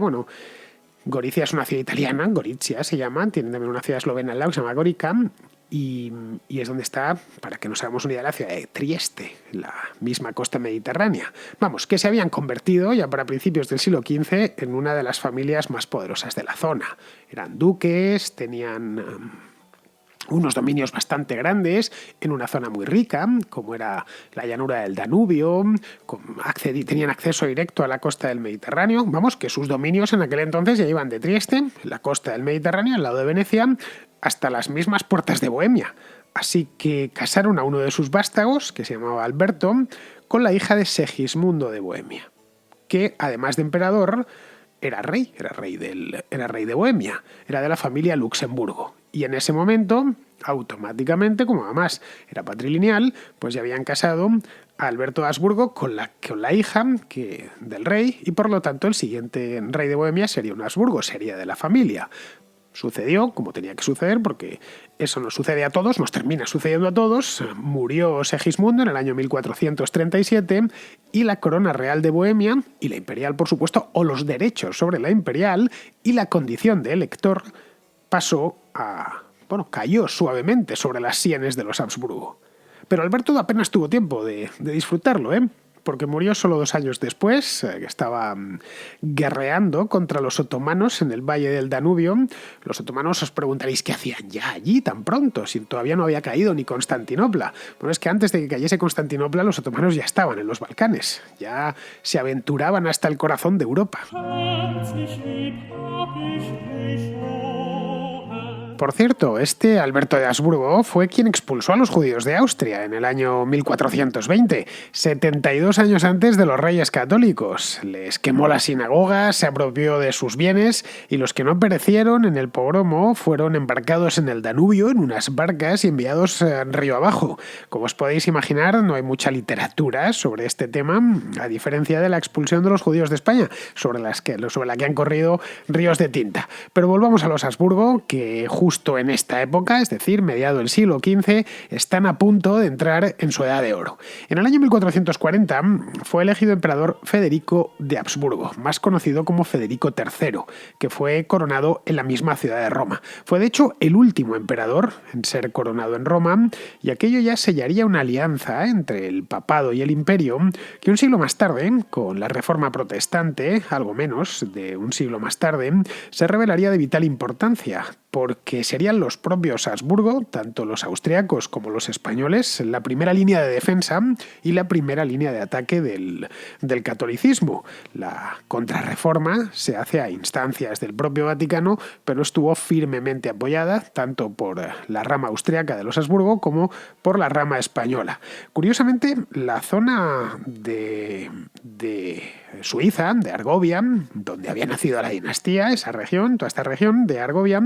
es una ciudad italiana, Gorizia se llama, tienen también una ciudad eslovena al lado que se llama Gorica, y es donde está, para que nos hagamos una idea, de la ciudad de Trieste, la misma costa mediterránea. Vamos, que se habían convertido ya para principios del siglo XV en una de las familias más poderosas de la zona. Eran duques, tenían unos dominios bastante grandes en una zona muy rica, como era la llanura del Danubio, tenían acceso directo a la costa del Mediterráneo. Vamos, que sus dominios en aquel entonces ya iban de Trieste, la costa del Mediterráneo, al lado de Venecia, hasta las mismas puertas de Bohemia. Así que casaron a uno de sus vástagos, que se llamaba Alberto, con la hija de Segismundo de Bohemia, que además de emperador era rey de Bohemia, era de la familia Luxemburgo. Y en ese momento, automáticamente, como además era patrilineal, pues ya habían casado a Alberto de Habsburgo con la hija del rey, y por lo tanto el siguiente rey de Bohemia sería un Habsburgo, sería de la familia. Sucedió como tenía que suceder, porque eso nos sucede a todos, nos termina sucediendo a todos. Murió Segismundo en el año 1437 y la corona real de Bohemia, y la imperial por supuesto, o los derechos sobre la imperial y la condición de elector, cayó suavemente sobre las sienes de los Habsburgo. Pero Alberto apenas tuvo tiempo de disfrutarlo, porque murió solo 2 años después, que estaba guerreando contra los otomanos en el valle del Danubio. Los otomanos, os preguntaréis qué hacían ya allí tan pronto, si todavía no había caído ni Constantinopla. Bueno, es que antes de que cayese Constantinopla, los otomanos ya estaban en los Balcanes, ya se aventuraban hasta el corazón de Europa. Por cierto, este Alberto de Habsburgo fue quien expulsó a los judíos de Austria en el año 1420, 72 años antes de los reyes católicos. Les quemó las sinagogas, se apropió de sus bienes y los que no perecieron en el pogromo fueron embarcados en el Danubio en unas barcas y enviados río abajo. Como os podéis imaginar, no hay mucha literatura sobre este tema, a diferencia de la expulsión de los judíos de España, sobre la que han corrido ríos de tinta. Pero volvamos a los Habsburgo, que justo en esta época, es decir, mediado del siglo XV, están a punto de entrar en su edad de oro. En el año 1440 fue elegido emperador Federico de Habsburgo, más conocido como Federico III, que fue coronado en la misma ciudad de Roma. Fue de hecho el último emperador en ser coronado en Roma, y aquello ya sellaría una alianza entre el papado y el imperio que un siglo más tarde, con la reforma protestante, algo menos de un siglo más tarde, se revelaría de vital importancia, porque serían los propios Habsburgo, tanto los austriacos como los españoles, la primera línea de defensa y la primera línea de ataque del catolicismo. La contrarreforma se hace a instancias del propio Vaticano, pero estuvo firmemente apoyada tanto por la rama austriaca de los Habsburgo como por la rama española. Curiosamente, la zona de Suiza, de Argovia, donde había nacido la dinastía, esa región, toda esta región de Argovia,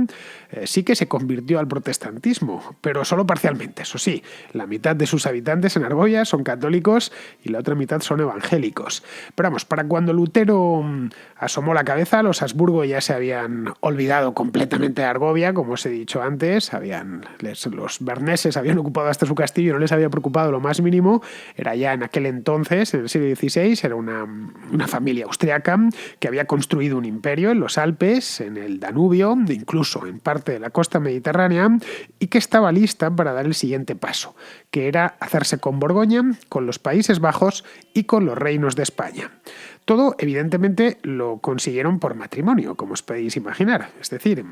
sí que se convirtió al protestantismo, pero solo parcialmente, eso sí. La mitad de sus habitantes en Argovia son católicos y la otra mitad son evangélicos. Pero vamos, para cuando Lutero asomó la cabeza, los Habsburgo ya se habían olvidado completamente de Argovia, como os he dicho antes. Los berneses habían ocupado hasta su castillo y no les había preocupado lo más mínimo. Era ya en aquel entonces, en el siglo XVI, era una familia austriaca que había construido un imperio en los Alpes, en el Danubio, incluso en parte de la costa mediterránea, y que estaba lista para dar el siguiente paso, que era hacerse con Borgoña, con los Países Bajos y con los reinos de España. Todo, evidentemente, lo consiguieron por matrimonio, como os podéis imaginar. Es decir,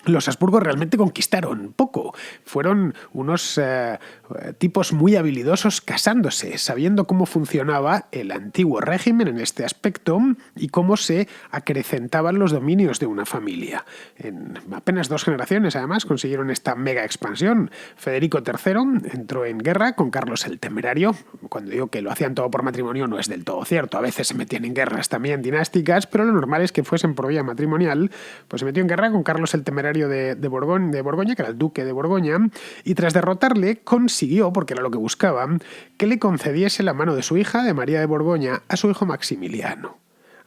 los Habsburgo realmente conquistaron poco. Fueron unos tipos muy habilidosos casándose, sabiendo cómo funcionaba el antiguo régimen en este aspecto y cómo se acrecentaban los dominios de una familia. En apenas 2 generaciones, además, consiguieron esta mega expansión. Federico III entró en guerra con Carlos el Temerario. Cuando digo que lo hacían todo por matrimonio, no es del todo cierto. A veces se metían en guerras también dinásticas, pero lo normal es que fuesen por vía matrimonial. Pues se metió en guerra con Carlos el Temerario de Borgoña, que era el duque de Borgoña, y tras derrotarle consiguió, porque era lo que buscaba, que le concediese la mano de su hija, de María de Borgoña, a su hijo Maximiliano.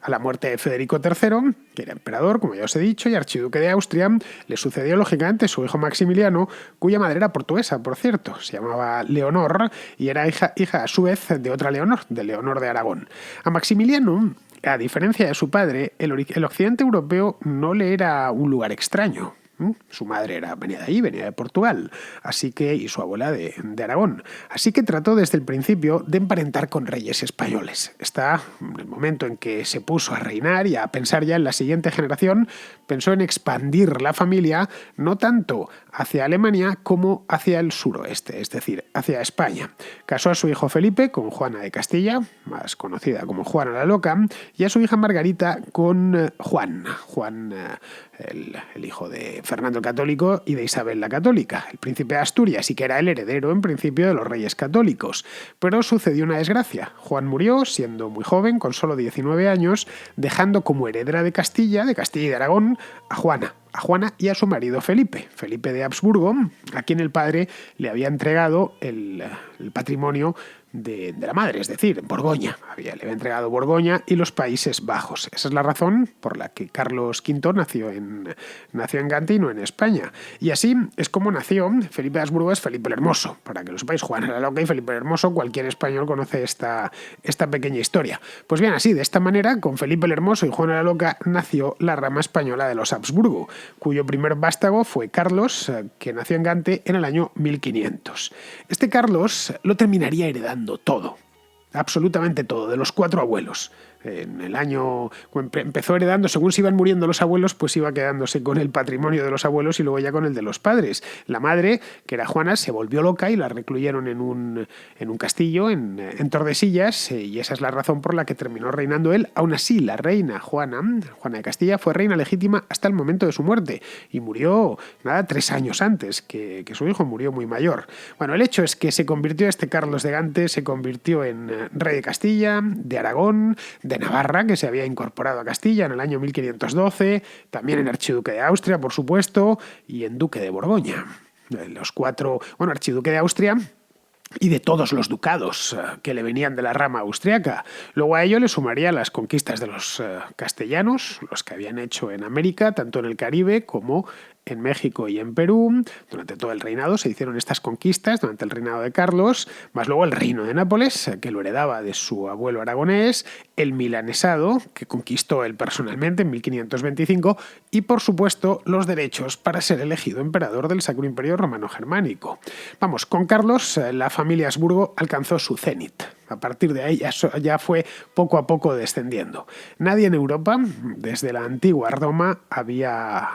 A la muerte de Federico III, que era emperador, como ya os he dicho, y archiduque de Austria, le sucedió lógicamente su hijo Maximiliano, cuya madre era portuguesa, por cierto, se llamaba Leonor, y era hija a su vez de otra Leonor, de Leonor de Aragón. A Maximiliano, a diferencia de su padre, el occidente europeo no le era un lugar extraño. Su madre venía de ahí, venía de Portugal, y su abuela de Aragón. Así que trató desde el principio de emparentar con reyes españoles. Está en el momento en que se puso a reinar y a pensar ya en la siguiente generación, pensó en expandir la familia no tanto hacia Alemania como hacia el suroeste, es decir, hacia España. Casó a su hijo Felipe con Juana de Castilla, más conocida como Juana la Loca, y a su hija Margarita con Juan, el hijo de Fernando el Católico y de Isabel la Católica, el príncipe de Asturias, y que era el heredero en principio de los reyes católicos. Pero sucedió una desgracia. Juan murió siendo muy joven, con solo 19 años, dejando como heredera de Castilla y de Aragón, a Juana y a su marido Felipe de Habsburgo, a quien el padre le había entregado el patrimonio de la madre, es decir, Borgoña. Le había entregado Borgoña y los Países Bajos. Esa es la razón por la que Carlos V nació en Gante y no en España. Y así es como nació Felipe de Habsburgo, es Felipe el Hermoso. Para que lo sepáis, Juana la Loca y Felipe el Hermoso, cualquier español conoce esta pequeña historia. Pues bien, así, de esta manera, con Felipe el Hermoso y Juana la Loca, nació la rama española de los Habsburgo, cuyo primer vástago fue Carlos, que nació en Gante en el año 1500. Este Carlos lo terminaría heredando todo. absolutamente todo, de los 4 abuelos. En el año empezó heredando, según se iban muriendo los abuelos, pues iba quedándose con el patrimonio de los abuelos y luego ya con el de los padres. La madre, que era Juana, se volvió loca y la recluyeron en un castillo en Tordesillas, y esa es la razón por la que terminó reinando él. Aún así, la reina Juana de Castilla, fue reina legítima hasta el momento de su muerte y murió, 3 años antes que su hijo, murió muy mayor. Bueno, el hecho es que Carlos de Gante se convirtió en rey de Castilla, de Aragón, de Navarra, que se había incorporado a Castilla en el año 1512, también en archiduque de Austria, por supuesto, y en duque de Borgoña. Los 4, archiduque de Austria y de todos los ducados que le venían de la rama austriaca. Luego a ello le sumaría las conquistas de los castellanos, los que habían hecho en América, tanto en el Caribe como en México y en Perú. Durante todo el reinado se hicieron estas conquistas, durante el reinado de Carlos, más luego el reino de Nápoles, que lo heredaba de su abuelo aragonés, el milanesado, que conquistó él personalmente en 1525, y por supuesto los derechos para ser elegido emperador del Sacro Imperio Romano Germánico. Vamos, con Carlos la familia Habsburgo alcanzó su cenit. A partir de ahí ya fue poco a poco descendiendo. Nadie en Europa, desde la antigua Roma, había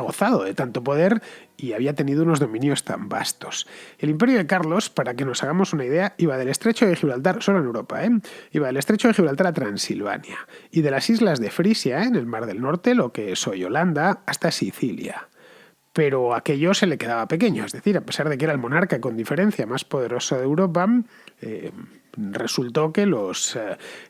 gozado de tanto poder y había tenido unos dominios tan vastos. El imperio de Carlos, para que nos hagamos una idea, iba del estrecho de Gibraltar, solo en Europa, iba del estrecho de Gibraltar a Transilvania, y de las islas de Frisia, en el Mar del Norte, lo que es hoy Holanda, hasta Sicilia. Pero aquello se le quedaba pequeño, es decir, a pesar de que era el monarca con diferencia más poderoso de Europa, resultó que los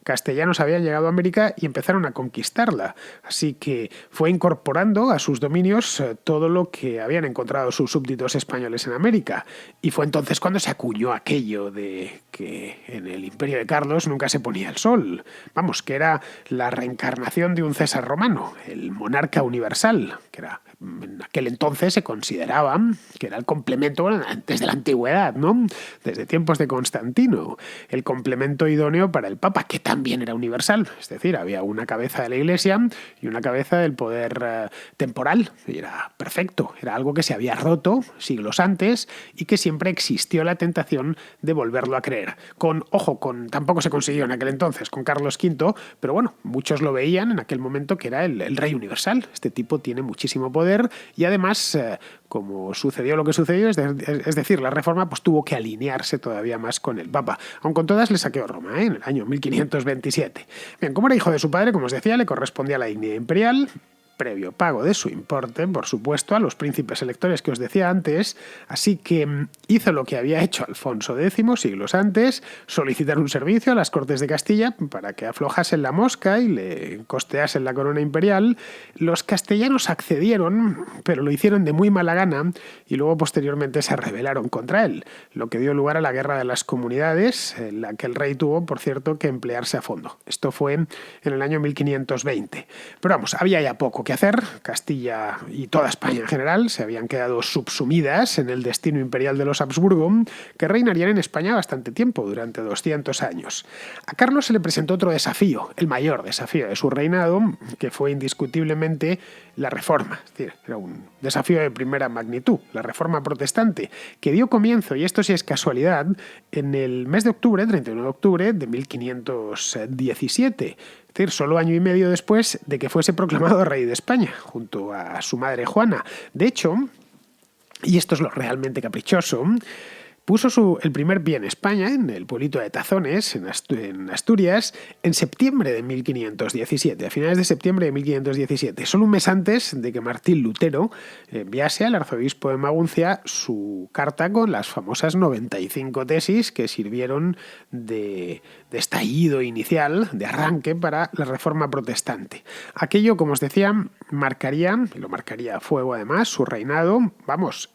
castellanos habían llegado a América y empezaron a conquistarla. Así que fue incorporando a sus dominios todo lo que habían encontrado sus súbditos españoles en América. Y fue entonces cuando se acuñó aquello de que en el imperio de Carlos nunca se ponía el sol. Vamos, que era la reencarnación de un César romano, el monarca universal, que era... En aquel entonces se consideraba que era el complemento, desde la antigüedad, ¿no? Desde tiempos de Constantino, el complemento idóneo para el Papa, que también era universal. Es decir, había una cabeza de la Iglesia y una cabeza del poder temporal. Y era perfecto, era algo que se había roto siglos antes y que siempre existió la tentación de volverlo a creer. Tampoco se consiguió en aquel entonces con Carlos V, pero bueno, muchos lo veían en aquel momento que era el rey universal. Este tipo tiene muchísimo poder y además, como sucedió lo que sucedió, es decir, la Reforma pues tuvo que alinearse todavía más con el Papa. Aun con todas le saqueó Roma, en el año 1527. Bien, como era hijo de su padre, como os decía, le correspondía la dignidad imperial, previo pago de su importe, por supuesto, a los príncipes electores que os decía antes, así que hizo lo que había hecho Alfonso X siglos antes, solicitar un servicio a las Cortes de Castilla para que aflojasen la mosca y le costeasen la corona imperial. Los castellanos accedieron, pero lo hicieron de muy mala gana y luego posteriormente se rebelaron contra él, lo que dio lugar a la Guerra de las Comunidades, en la que el rey tuvo, por cierto, que emplearse a fondo. Esto fue en el año 1520. Pero vamos, había ya poco que hacer. Castilla y toda España en general se habían quedado subsumidas en el destino imperial de los Habsburgo, que reinarían en España bastante tiempo, durante 200 años. A Carlos se le presentó otro desafío, el mayor desafío de su reinado, que fue indiscutiblemente la Reforma. Es decir, era un desafío de primera magnitud, la Reforma protestante, que dio comienzo, y esto sí es casualidad, en el mes de octubre, 31 de octubre de 1517. Es decir, solo año y medio después de que fuese proclamado rey de España, junto a su madre Juana. De hecho, y esto es lo realmente caprichoso, puso el primer pie en España, en el pueblito de Tazones, en Asturias, en septiembre de 1517, a finales de septiembre de 1517, solo un mes antes de que Martín Lutero enviase al arzobispo de Maguncia su carta con las famosas 95 tesis que sirvieron de estallido inicial, de arranque para la Reforma protestante. Aquello, como os decía, lo marcaría a fuego además, su reinado,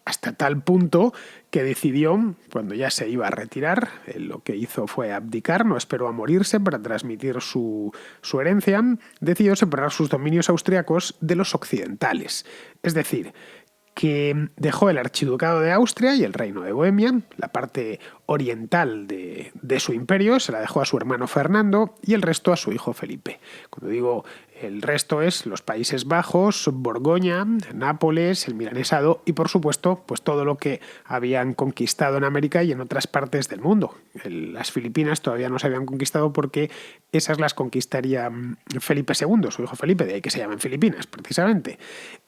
hasta tal punto que decidió, cuando ya se iba a retirar, lo que hizo fue abdicar, no esperó a morirse para transmitir su herencia, decidió separar sus dominios austriacos de los occidentales. Es decir, que dejó el archiducado de Austria y el reino de Bohemia, la parte oriental de su imperio, se la dejó a su hermano Fernando y el resto a su hijo Felipe. Cuando digo el resto es los Países Bajos, Borgoña, Nápoles, el Milanesado y, por supuesto, pues todo lo que habían conquistado en América y en otras partes del mundo. Las Filipinas todavía no se habían conquistado porque esas las conquistaría Felipe II, su hijo Felipe, de ahí que se llaman Filipinas, precisamente.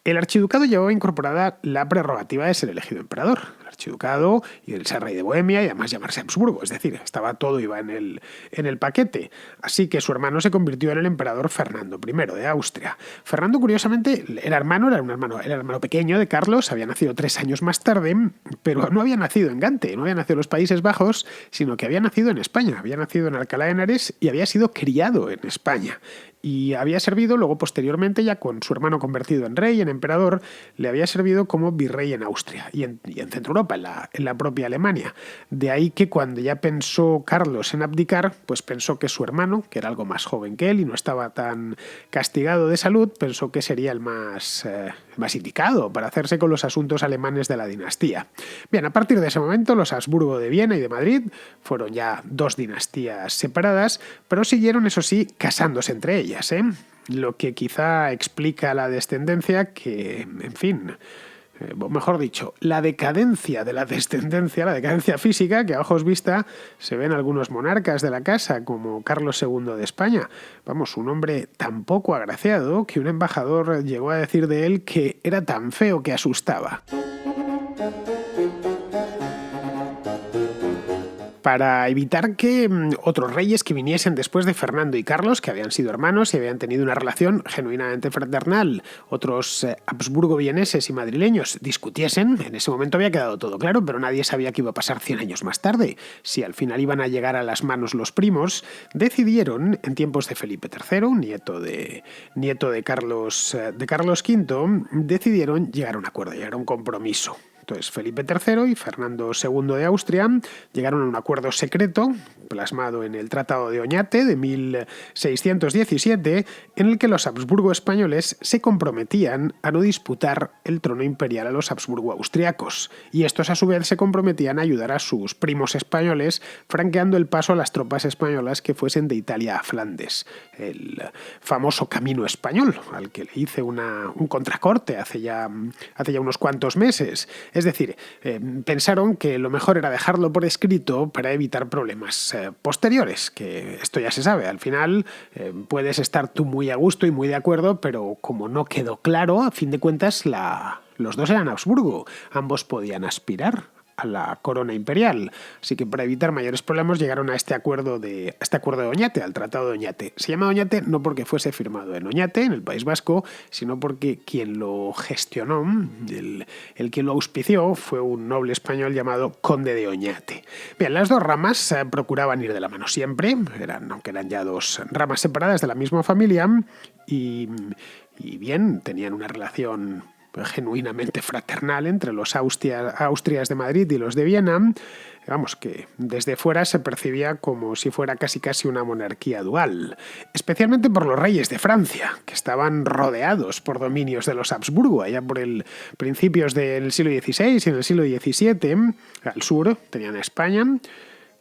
El archiducado llevaba incorporada la prerrogativa de ser elegido emperador. El archiducado y el ser rey de Bohemia y además llamarse Habsburgo, es decir, estaba todo, iba en el paquete. Así que su hermano se convirtió en el emperador Fernando I de Austria. Fernando, curiosamente, era un hermano pequeño de Carlos, había nacido 3 años más tarde, pero no había nacido en Gante, no había nacido en los Países Bajos, sino que había nacido en España, había nacido en Alcalá de Henares y había sido criado en España. Y había servido luego posteriormente, ya con su hermano convertido en rey, en emperador, le había servido como virrey en Austria y en Centro Europa, en la propia Alemania. De ahí que cuando ya pensó Carlos en abdicar, pues pensó que su hermano, que era algo más joven que él y no estaba tan castigado de salud, pensó que sería el más indicado para hacerse con los asuntos alemanes de la dinastía. Bien, a partir de ese momento los Habsburgo de Viena y de Madrid fueron ya 2 dinastías separadas, pero siguieron, eso sí, casándose entre ellas. Lo que quizá explica la descendencia que, en fin, mejor dicho, la decadencia de la descendencia, la decadencia física que a ojos vista se ven algunos monarcas de la casa como Carlos II de España. Vamos, un hombre tan poco agraciado que un embajador llegó a decir de él que era tan feo que asustaba. Para evitar que otros reyes que viniesen después de Fernando y Carlos, que habían sido hermanos y habían tenido una relación genuinamente fraternal, otros Habsburgo vieneses y madrileños discutiesen, en ese momento había quedado todo claro, pero nadie sabía que iba a pasar 100 años más tarde. Si al final iban a llegar a las manos los primos, decidieron, en tiempos de Felipe III, nieto de Carlos V, decidieron llegar a un acuerdo, llegar a un compromiso. Entonces, Felipe III y Fernando II de Austria llegaron a un acuerdo secreto, plasmado en el Tratado de Oñate de 1617, en el que los Habsburgo españoles se comprometían a no disputar el trono imperial a los Habsburgo austriacos, y estos a su vez se comprometían a ayudar a sus primos españoles, franqueando el paso a las tropas españolas que fuesen de Italia a Flandes, el famoso Camino Español, al que le hice un contracorte hace ya unos cuantos meses. Es decir, pensaron que lo mejor era dejarlo por escrito para evitar problemas posteriores, que esto ya se sabe. Al final puedes estar tú muy a gusto y muy de acuerdo, pero como no quedó claro, a fin de cuentas los dos eran Habsburgo. Ambos podían aspirar a la corona imperial. Así que para evitar mayores problemas llegaron a este acuerdo de Oñate, al Tratado de Oñate. Se llama Oñate no porque fuese firmado en Oñate, en el País Vasco, sino porque quien lo gestionó, el que lo auspició, fue un noble español llamado Conde de Oñate. Bien, las dos ramas procuraban ir de la mano siempre, aunque eran ya 2 ramas separadas de la misma familia, y bien, tenían una relación genuinamente fraternal entre los Austrias de Madrid y los de Viena. Vamos, que desde fuera se percibía como si fuera casi una monarquía dual, especialmente por los reyes de Francia, que estaban rodeados por dominios de los Habsburgo, allá por principios del siglo XVI y en el siglo XVII. Al sur tenían a España,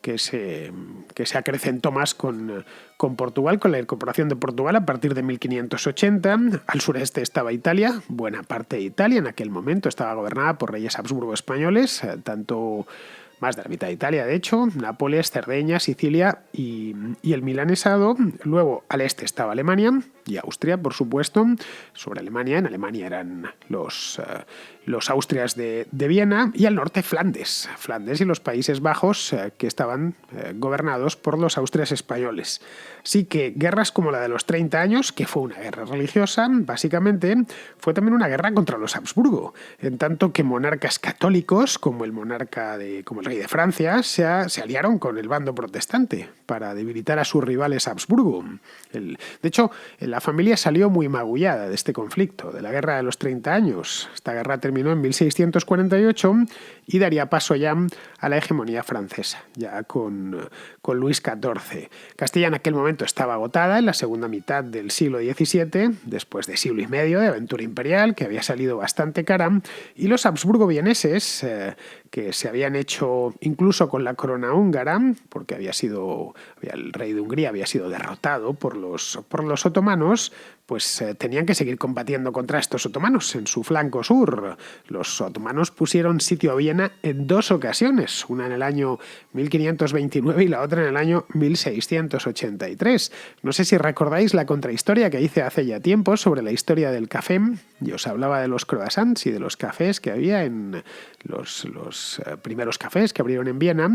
que se acrecentó más con Portugal, con la incorporación de Portugal a partir de 1580. Al sureste estaba Italia, buena parte de Italia en aquel momento estaba gobernada por reyes Habsburgo españoles, tanto más de la mitad de Italia, de hecho, Nápoles, Cerdeña, Sicilia y el Milanesado. Luego al este estaba Alemania y Austria, por supuesto. Sobre Alemania, en Alemania eran los Austrias de Viena, y al norte Flandes y los Países Bajos, que estaban gobernados por los Austrias españoles. Así que guerras como la de los 30 años, que fue una guerra religiosa, básicamente, fue también una guerra contra los Habsburgo, en tanto que monarcas católicos, como el rey de Francia, se aliaron con el bando protestante para debilitar a sus rivales Habsburgo. De hecho, en La familia salió muy magullada de este conflicto, de la Guerra de los 30 años. Esta guerra terminó en 1648 y daría paso ya a la hegemonía francesa, ya con Luis XIV. Castilla en aquel momento estaba agotada en la segunda mitad del siglo XVII, después de siglo y medio de aventura imperial, que había salido bastante cara, y los Habsburgo vieneses, que se habían hecho incluso con la corona húngara, porque el rey de Hungría había sido derrotado por los otomanos, pues tenían que seguir combatiendo contra estos otomanos en su flanco sur. Los otomanos pusieron sitio a Viena en 2 ocasiones, una en el año 1529 y la otra en el año 1683. No sé si recordáis la contrahistoria que hice hace ya tiempo sobre la historia del café. Yo os hablaba de los croissants y de los cafés que había en los primeros cafés que abrieron en Viena.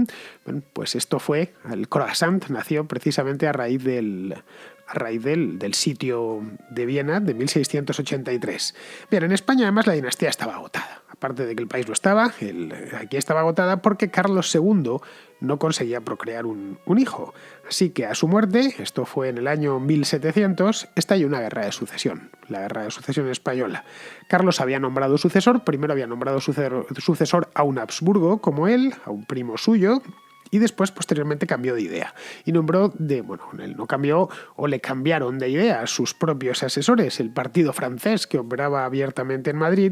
Bueno, pues el croissant nació precisamente a raíz del sitio de Viena de 1683. Bien, en España además la dinastía estaba agotada. Aparte de que el país lo estaba, aquí estaba agotada porque Carlos II no conseguía procrear un hijo. Así que a su muerte, esto fue en el año 1700, estalló una guerra de sucesión, la guerra de sucesión española. Carlos había nombrado sucesor, primero había nombrado sucesor a un Habsburgo como él, a un primo suyo, y después, posteriormente, cambió de idea. Y él no cambió, o le cambiaron de idea a sus propios asesores, el partido francés que operaba abiertamente en Madrid,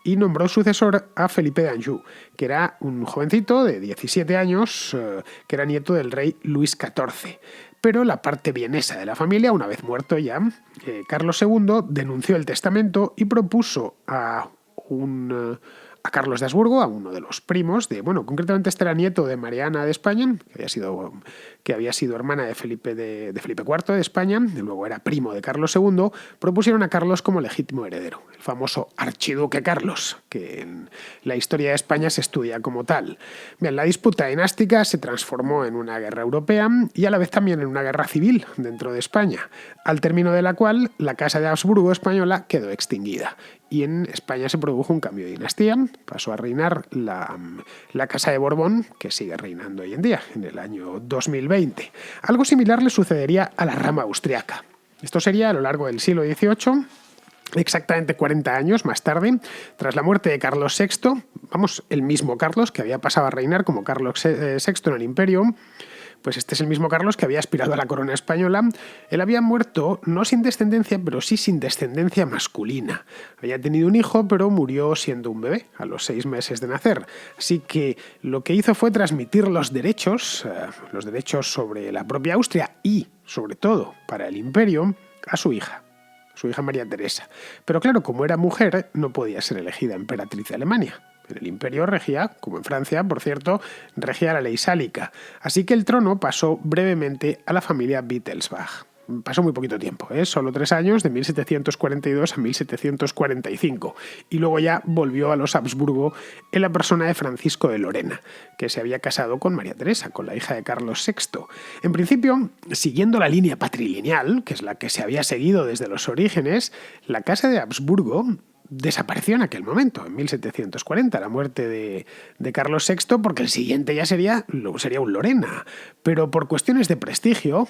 y nombró sucesor a Felipe d'Anjou, que era un jovencito de 17 años, que era nieto del rey Luis XIV. Pero la parte vienesa de la familia, una vez muerto ya, Carlos II denunció el testamento y propuso a Carlos de Habsburgo, a uno de los primos concretamente este era nieto de Mariana de España, que había sido hermana de Felipe IV de España, y luego era primo de Carlos II, propusieron a Carlos como legítimo heredero, el famoso archiduque Carlos, que en la historia de España se estudia como tal. Bien, la disputa dinástica se transformó en una guerra europea y a la vez también en una guerra civil dentro de España, al término de la cual la Casa de Habsburgo española quedó extinguida. Y en España se produjo un cambio de dinastía, pasó a reinar la Casa de Borbón, que sigue reinando hoy en día, en el año 2020. Algo similar le sucedería a la rama austriaca. Esto sería a lo largo del siglo XVIII, exactamente 40 años más tarde, tras la muerte de Carlos VI, el mismo Carlos que había pasado a reinar como Carlos VI en el Imperio. Pues este es el mismo Carlos que había aspirado a la corona española. Él había muerto no sin descendencia, pero sí sin descendencia masculina. Había tenido un hijo, pero murió siendo un bebé, a los 6 meses de nacer. Así que lo que hizo fue transmitir los derechos sobre la propia Austria y, sobre todo, para el imperio, a su hija María Teresa. Pero claro, como era mujer, no podía ser elegida emperatriz de Alemania. En el imperio regía, como en Francia, por cierto, regía la ley sálica. Así que el trono pasó brevemente a la familia Wittelsbach. Pasó muy poquito tiempo, solo 3 años, de 1742 a 1745. Y luego ya volvió a los Habsburgo en la persona de Francisco de Lorena, que se había casado con María Teresa, con la hija de Carlos VI. En principio, siguiendo la línea patrilineal, que es la que se había seguido desde los orígenes, la Casa de Habsburgo desapareció en aquel momento, en 1740, la muerte de Carlos VI, porque el siguiente ya sería un Lorena. Pero por cuestiones de prestigio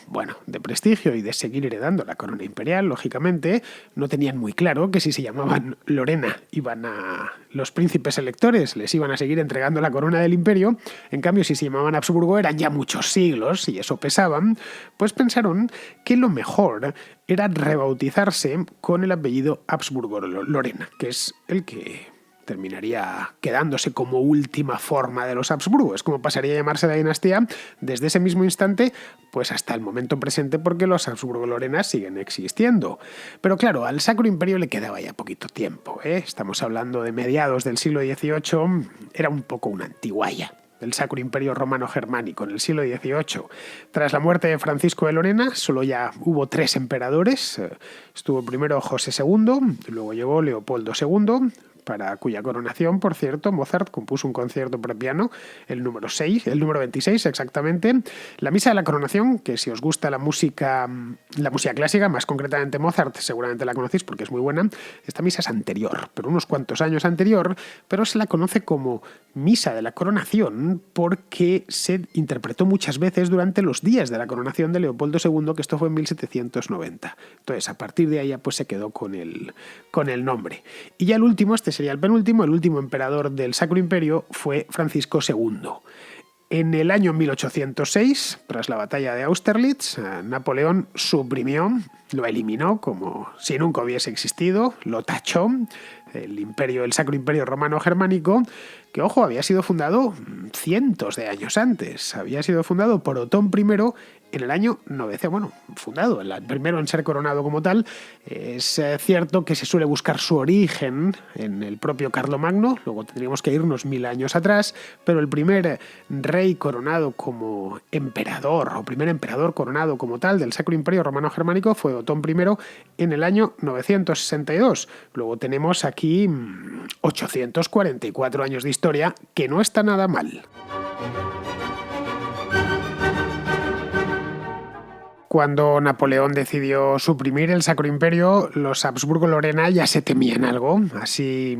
y de seguir heredando la corona imperial, lógicamente, no tenían muy claro que si se llamaban Lorena los príncipes electores les iban a seguir entregando la corona del imperio. En cambio, si se llamaban Habsburgo eran ya muchos siglos y eso pesaban, pues pensaron que lo mejor era rebautizarse con el apellido Habsburgo-Lorena, que es el que terminaría quedándose como última forma de los Habsburgo. Es como pasaría a llamarse la dinastía desde ese mismo instante pues hasta el momento presente, porque los Habsburgo-Lorena siguen existiendo. Pero claro, al Sacro Imperio le quedaba ya poquito tiempo. Estamos hablando de mediados del siglo XVIII, era un poco una antiguaya del Sacro Imperio Romano Germánico en el siglo XVIII. Tras la muerte de Francisco de Lorena, solo ya hubo 3 emperadores. Estuvo primero José II, luego llegó Leopoldo II, para cuya coronación, por cierto, Mozart compuso un concierto para piano, el número 26 exactamente. La misa de la coronación, que si os gusta la música clásica, más concretamente Mozart, seguramente la conocéis porque es muy buena. Esta misa es anterior, pero unos cuantos años anterior, pero se la conoce como misa de la coronación porque se interpretó muchas veces durante los días de la coronación de Leopoldo II, que esto fue en 1790. Entonces, a partir de ahí pues se quedó con el nombre. Y ya el último, este sería el penúltimo, el último emperador del Sacro Imperio fue Francisco II. En el año 1806, tras la batalla de Austerlitz, Napoleón lo eliminó como si nunca hubiese existido, lo tachó, el Sacro Imperio Romano Germánico, que, ojo, había sido fundado cientos de años antes. Había sido fundado por Otón I en el año 900, fundado, el primero en ser coronado como tal. Es cierto que se suele buscar su origen en el propio Carlomagno, luego tendríamos que irnos 1000 años atrás, pero el primer rey coronado como emperador, o primer emperador coronado como tal del Sacro Imperio Romano Germánico fue Otón I en el año 962. Luego tenemos aquí 844 años de historia, que no está nada mal. Cuando Napoleón decidió suprimir el Sacro Imperio, los Habsburgo-Lorena ya se temían algo, así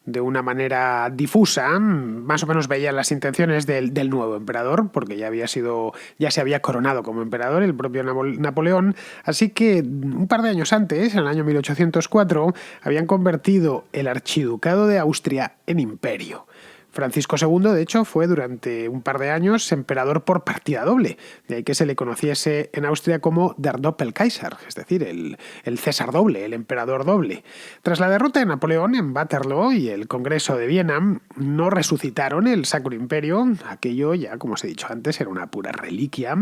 de una manera difusa, más o menos veían las intenciones del nuevo emperador, porque ya se había coronado como emperador el propio Napoleón, así que un par de años antes, en el año 1804, habían convertido el Archiducado de Austria en imperio. Francisco II, de hecho, fue durante un par de años emperador por partida doble, de ahí que se le conociese en Austria como Der Doppelkaiser, es decir, el César doble, el emperador doble. Tras la derrota de Napoleón en Waterloo y el Congreso de Viena, no resucitaron el Sacro Imperio, aquello ya, como os he dicho antes, era una pura reliquia,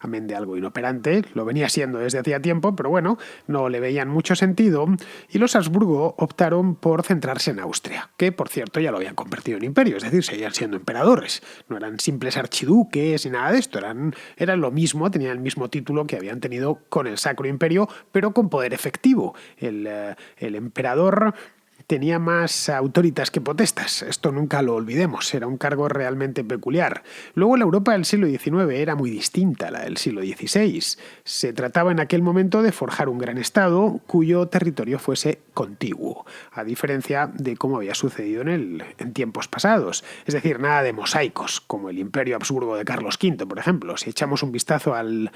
amén de algo inoperante, lo venía siendo desde hacía tiempo, pero bueno, no le veían mucho sentido, y los Habsburgo optaron por centrarse en Austria, que por cierto ya lo habían convertido en imperio, es decir, seguían siendo emperadores, no eran simples archiduques ni nada de esto, eran lo mismo, tenían el mismo título que habían tenido con el Sacro Imperio, pero con poder efectivo. El emperador tenía más autoritas que potestas, esto nunca lo olvidemos, era un cargo realmente peculiar. Luego la Europa del siglo XIX era muy distinta a la del siglo XVI. Se trataba en aquel momento de forjar un gran estado cuyo territorio fuese contiguo, a diferencia de cómo había sucedido en tiempos pasados. Es decir, nada de mosaicos, como el Imperio Habsburgo de Carlos V, por ejemplo. Si echamos un vistazo al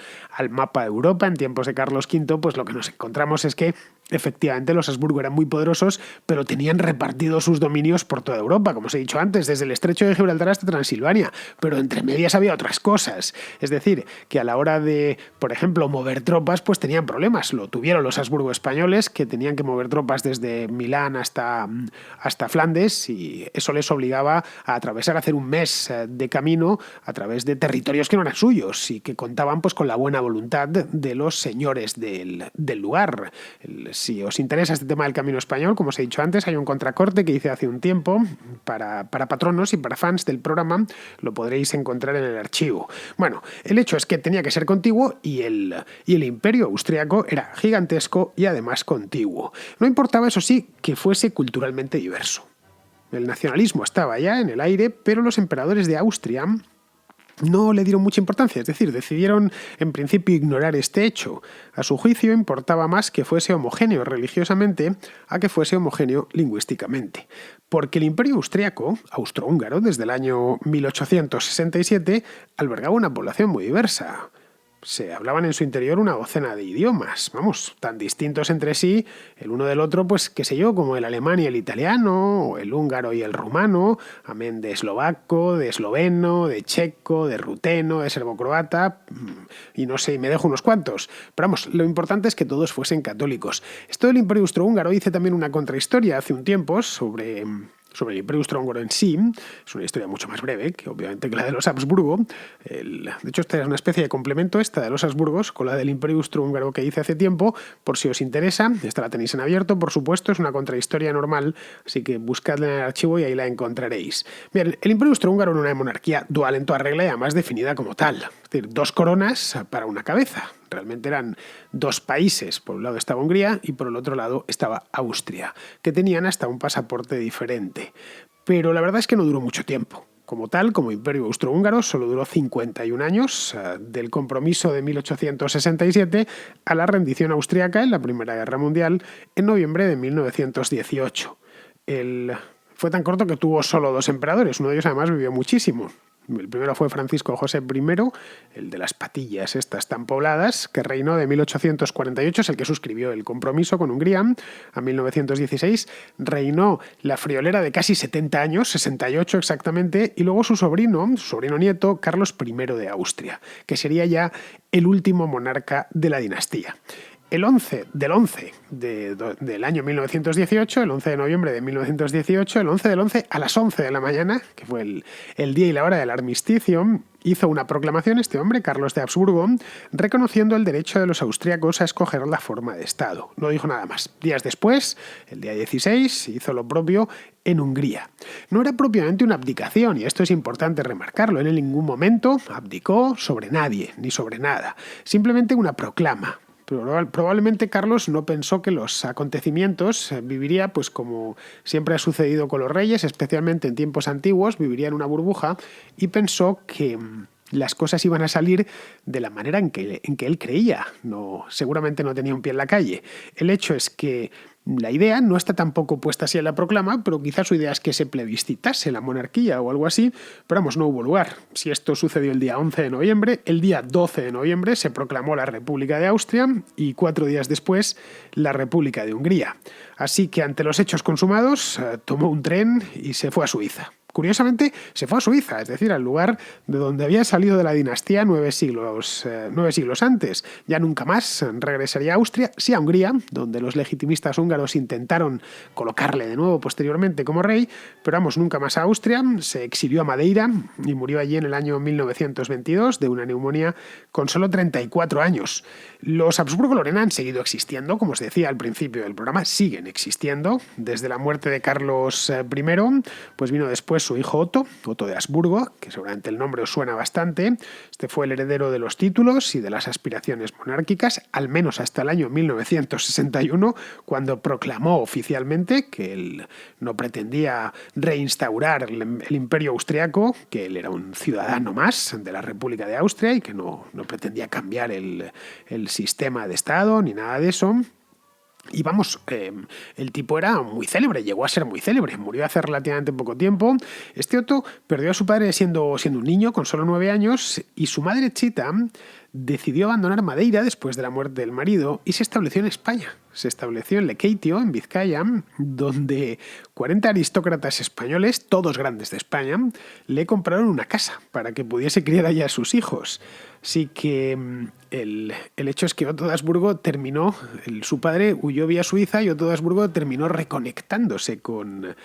mapa de Europa en tiempos de Carlos V, pues lo que nos encontramos es que efectivamente los Habsburgo eran muy poderosos, pero tenían repartidos sus dominios por toda Europa, como os he dicho antes, desde el estrecho de Gibraltar hasta Transilvania, pero entre medias había otras cosas. Es decir, que a la hora de, por ejemplo, mover tropas, pues tenían problemas. Lo tuvieron los Habsburgo españoles, que tenían que mover tropas desde Milán hasta Flandes, y eso les obligaba a atravesar, a hacer un mes de camino a través de territorios que no eran suyos y que contaban pues con la buena voluntad de los señores del lugar. Si os interesa este tema del Camino Español, como os he dicho antes, hay un contracorte que hice hace un tiempo para patronos y para fans del programa, lo podréis encontrar en el archivo. Bueno, el hecho es que tenía que ser contiguo y el imperio austriaco era gigantesco y además contiguo. No importaba, eso sí, que fuese culturalmente diverso. El nacionalismo estaba ya en el aire, pero los emperadores de Austria no le dieron mucha importancia, es decir, decidieron en principio ignorar este hecho. A su juicio importaba más que fuese homogéneo religiosamente a que fuese homogéneo lingüísticamente. Porque el imperio austriaco, austrohúngaro, desde el año 1867, albergaba una población muy diversa. Se hablaban en su interior una docena de idiomas, tan distintos entre sí, el uno del otro, pues qué sé yo, como el alemán y el italiano, o el húngaro y el rumano, amén de eslovaco, de esloveno, de checo, de ruteno, de serbocroata, y no sé, me dejo unos cuantos. Pero lo importante es que todos fuesen católicos. Esto del imperio austrohúngaro, hice también una contrahistoria hace un tiempo sobre el Imperio Austrohúngaro en sí. Es una historia mucho más breve, que obviamente que la de los Habsburgo. De hecho, esta es una especie de complemento, esta de los Habsburgos, con la del Imperio Austrohúngaro que hice hace tiempo, por si os interesa. Esta la tenéis en abierto, por supuesto, es una contrahistoria normal, así que buscadla en el archivo y ahí la encontraréis. Bien, el Imperio Austrohúngaro era una monarquía dual en toda regla y además definida como tal. Es decir, 2 coronas para una cabeza. Realmente eran 2 países. Por un lado estaba Hungría y por el otro lado estaba Austria, que tenían hasta un pasaporte diferente. Pero la verdad es que no duró mucho tiempo. Como tal, como imperio austrohúngaro, solo duró 51 años, del compromiso de 1867 a la rendición austriaca en la Primera Guerra Mundial en noviembre de 1918. Fue tan corto que tuvo solo 2 emperadores, uno de ellos además vivió muchísimo. El primero fue Francisco José I, el de las patillas estas tan pobladas, que reinó de 1848, es el que suscribió el compromiso con Hungría, a 1916. Reinó la friolera de casi 70 años, 68 exactamente, y luego su sobrino nieto, Carlos I de Austria, que sería ya el último monarca de la dinastía. El 11 del año 1918, el 11 de noviembre de 1918, el 11 del 11 a las 11 de la mañana, que fue el día y la hora del armisticio, hizo una proclamación este hombre, Carlos de Habsburgo, reconociendo el derecho de los austríacos a escoger la forma de Estado. No dijo nada más. Días después, el día 16, hizo lo propio en Hungría. No era propiamente una abdicación, y esto es importante remarcarlo. Él en ningún momento abdicó sobre nadie, ni sobre nada. Simplemente una proclama. Probablemente Carlos no pensó que los acontecimientos viviría, pues como siempre ha sucedido con los reyes, especialmente en tiempos antiguos, viviría en una burbuja, y pensó que las cosas iban a salir de la manera en que él creía. Seguramente no tenía un pie en la calle. El hecho es que la idea no está tampoco puesta así en la proclama, pero quizás su idea es que se plebiscitase la monarquía o algo así, pero vamos, no hubo lugar. Si esto sucedió el día 11 de noviembre, el día 12 de noviembre se proclamó la República de Austria y 4 días después la República de Hungría. Así que ante los hechos consumados, tomó un tren y se fue a Suiza. Curiosamente, se fue a Suiza, es decir, al lugar de donde había salido de la dinastía 9 siglos antes. Ya nunca más regresaría a Austria, sí a Hungría, donde los legitimistas húngaros intentaron colocarle de nuevo posteriormente como rey, pero vamos, nunca más a Austria. Se exilió a Madeira y murió allí en el año 1922 de una neumonía con solo 34 años. Los Habsburgo-Lorena han seguido existiendo, como os decía al principio del programa, siguen existiendo. Desde la muerte de Carlos I, pues vino después su hijo Otto de Habsburgo, que seguramente el nombre os suena bastante. Este fue el heredero de los títulos y de las aspiraciones monárquicas, al menos hasta el año 1961, cuando proclamó oficialmente que él no pretendía reinstaurar el imperio austriaco, que él era un ciudadano más de la República de Austria y que no pretendía cambiar el sistema de Estado ni nada de eso. Y vamos, el tipo era muy célebre, llegó a ser muy célebre, murió hace relativamente poco tiempo. Este Otto perdió a su padre siendo un niño, con solo 9 años, y su madre Chita decidió abandonar Madeira después de la muerte del marido y se estableció en España. Se estableció en Lekeitio, en Vizcaya, donde 40 aristócratas españoles, todos grandes de España, le compraron una casa para que pudiese criar allá a sus hijos. Así que el hecho es que Otto de Habsburgo terminó, su padre huyó vía Suiza y Otto de Habsburgo terminó reconectándose con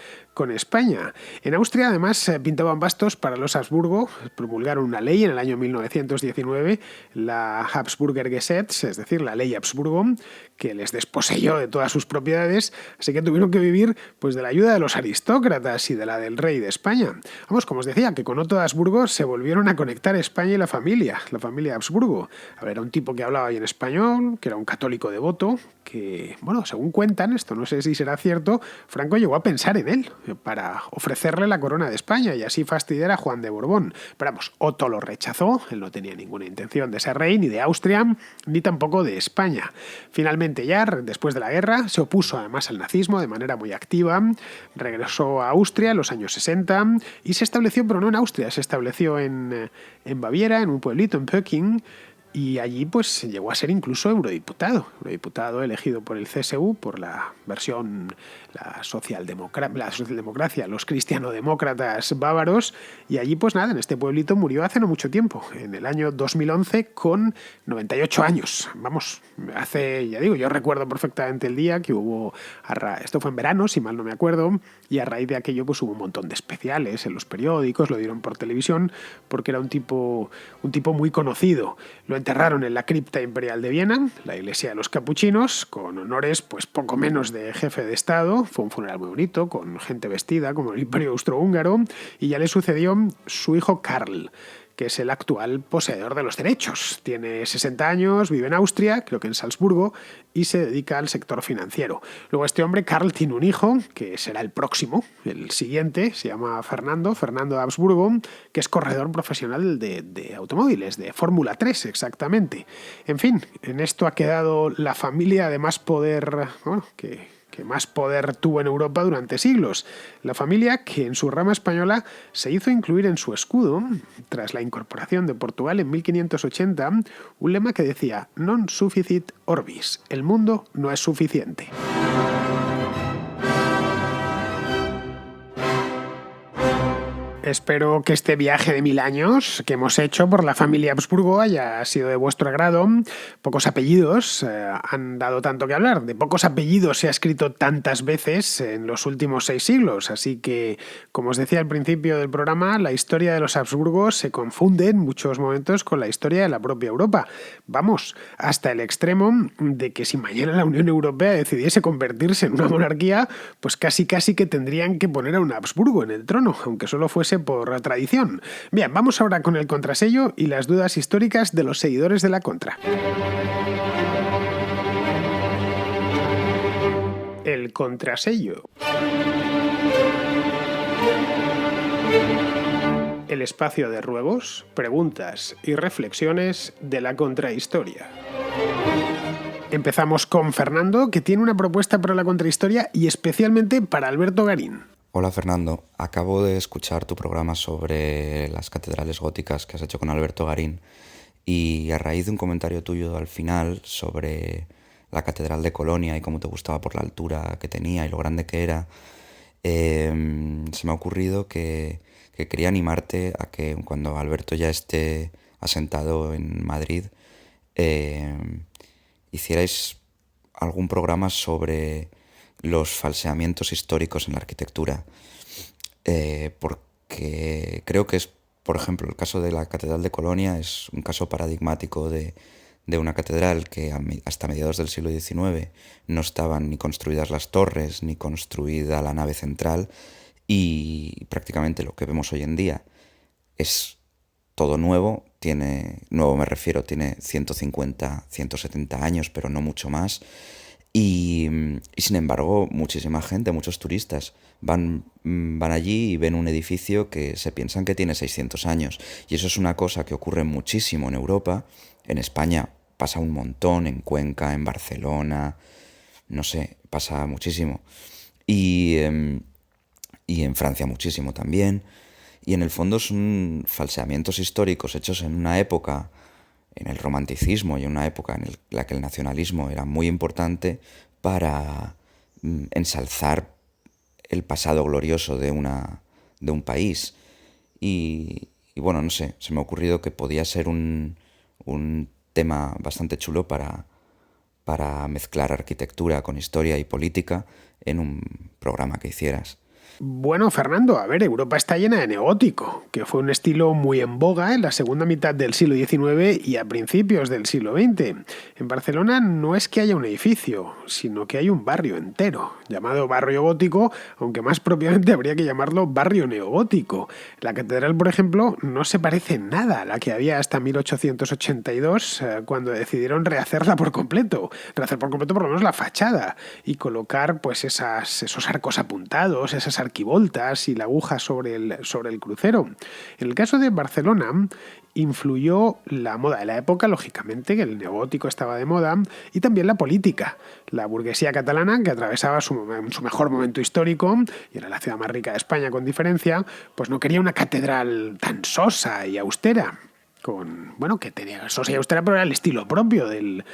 España. En Austria, además, pintaban bastos para los Habsburgo, promulgaron una ley en el año 1919, la Habsburger Gesetz, es decir, la ley Habsburgo, que les desposeyó de todas sus propiedades, así que tuvieron que vivir pues de la ayuda de los aristócratas y de la del rey de España. Vamos, como os decía, que con Otto de Habsburgo se volvieron a conectar España y la familia Habsburgo. A ver, era un tipo que hablaba bien español, que era un católico devoto, que, bueno, según cuentan, esto no sé si será cierto, Franco llegó a pensar en él para ofrecerle la corona de España y así fastidiar a Juan de Borbón. Pero vamos, Otto lo rechazó, él no tenía ninguna intención de ser rey, ni de Austria, ni tampoco de España. Finalmente ya, después de la guerra, se opuso además al nazismo de manera muy activa, regresó a Austria en los años 60 y se estableció, pero no en Austria, se estableció en Baviera, en un pueblito, en Pöcking, y allí pues llegó a ser incluso eurodiputado elegido por el CSU, por la versión, la socialdemocracia, los cristianodemócratas bávaros, y allí pues nada, en este pueblito murió hace no mucho tiempo, en el año 2011 con 98 años. Vamos, ya digo, yo recuerdo perfectamente el día que hubo, esto fue en verano, si mal no me acuerdo, y a raíz de aquello pues hubo un montón de especiales en los periódicos, lo dieron por televisión, porque era un tipo muy conocido. Lo enterraron en la cripta imperial de Viena, la iglesia de los capuchinos, con honores pues poco menos de jefe de Estado. Fue un funeral muy bonito, con gente vestida como el imperio austrohúngaro, y ya le sucedió su hijo Karl, que es el actual poseedor de los derechos. Tiene 60 años, vive en Austria, creo que en Salzburgo, y se dedica al sector financiero. Luego este hombre, Karl, tiene un hijo, que será el próximo, el siguiente, se llama Fernando de Habsburgo, que es corredor profesional de automóviles, de Fórmula 3 exactamente. En fin, en esto ha quedado la familia de más poder, bueno, que más poder tuvo en Europa durante siglos. La familia que en su rama española se hizo incluir en su escudo, tras la incorporación de Portugal en 1580, un lema que decía «Non sufficit orbis», el mundo no es suficiente. Espero que este viaje de 1000 años que hemos hecho por la familia Habsburgo haya sido de vuestro agrado. Pocos apellidos han dado tanto que hablar. De pocos apellidos se ha escrito tantas veces en los últimos 6 siglos. Así que, como os decía al principio del programa, la historia de los Habsburgos se confunde en muchos momentos con la historia de la propia Europa. Vamos, hasta el extremo de que si mañana la Unión Europea decidiese convertirse en una monarquía, pues casi que tendrían que poner a un Habsburgo en el trono, aunque solo fuese por tradición. Bien, vamos ahora con el contrasello y las dudas históricas de los seguidores de la Contra. El contrasello. El espacio de ruegos, preguntas y reflexiones de la contrahistoria. Empezamos con Fernando, que tiene una propuesta para la contrahistoria y especialmente para Alberto Garín. Hola Fernando, acabo de escuchar tu programa sobre las catedrales góticas que has hecho con Alberto Garín y a raíz de un comentario tuyo al final sobre la Catedral de Colonia y cómo te gustaba por la altura que tenía y lo grande que era, se me ha ocurrido que quería animarte a que cuando Alberto ya esté asentado en Madrid hicierais algún programa sobre los falseamientos históricos en la arquitectura, porque creo que es, por ejemplo, el caso de la Catedral de Colonia es un caso paradigmático de una catedral que hasta mediados del siglo XIX no estaban ni construidas las torres, ni construida la nave central, y prácticamente lo que vemos hoy en día es todo nuevo, nuevo me refiero, tiene 150, 170 años, pero no mucho más. Y sin embargo, muchísima gente, muchos turistas van allí y ven un edificio que se piensan que tiene 600 años. Y eso es una cosa que ocurre muchísimo en Europa. En España pasa un montón, en Cuenca, en Barcelona, no sé, pasa muchísimo. Y en Francia muchísimo también. Y en el fondo son falseamientos históricos hechos en una época, en el romanticismo y en una época en la que el nacionalismo era muy importante para ensalzar el pasado glorioso de un país. Y bueno, no sé, se me ha ocurrido que podía ser un tema bastante chulo para mezclar arquitectura con historia y política en un programa que hicieras. Bueno, Fernando, a ver, Europa está llena de neogótico, que fue un estilo muy en boga en la segunda mitad del siglo XIX y a principios del siglo XX. En Barcelona no es que haya un edificio, sino que hay un barrio entero, llamado barrio gótico, aunque más propiamente habría que llamarlo barrio neogótico. La catedral, por ejemplo, no se parece en nada a la que había hasta 1882, cuando decidieron rehacerla por completo. Rehacer por completo por lo menos la fachada y colocar pues esos arcos apuntados, esas arquivoltas y la aguja sobre el crucero. En el caso de Barcelona, influyó la moda de la época, lógicamente, que el neogótico estaba de moda, y también la política. La burguesía catalana, que atravesaba su mejor momento histórico, y era la ciudad más rica de España con diferencia, pues no quería una catedral tan sosa y austera. Que tenía sosa y austera, pero era el estilo propio del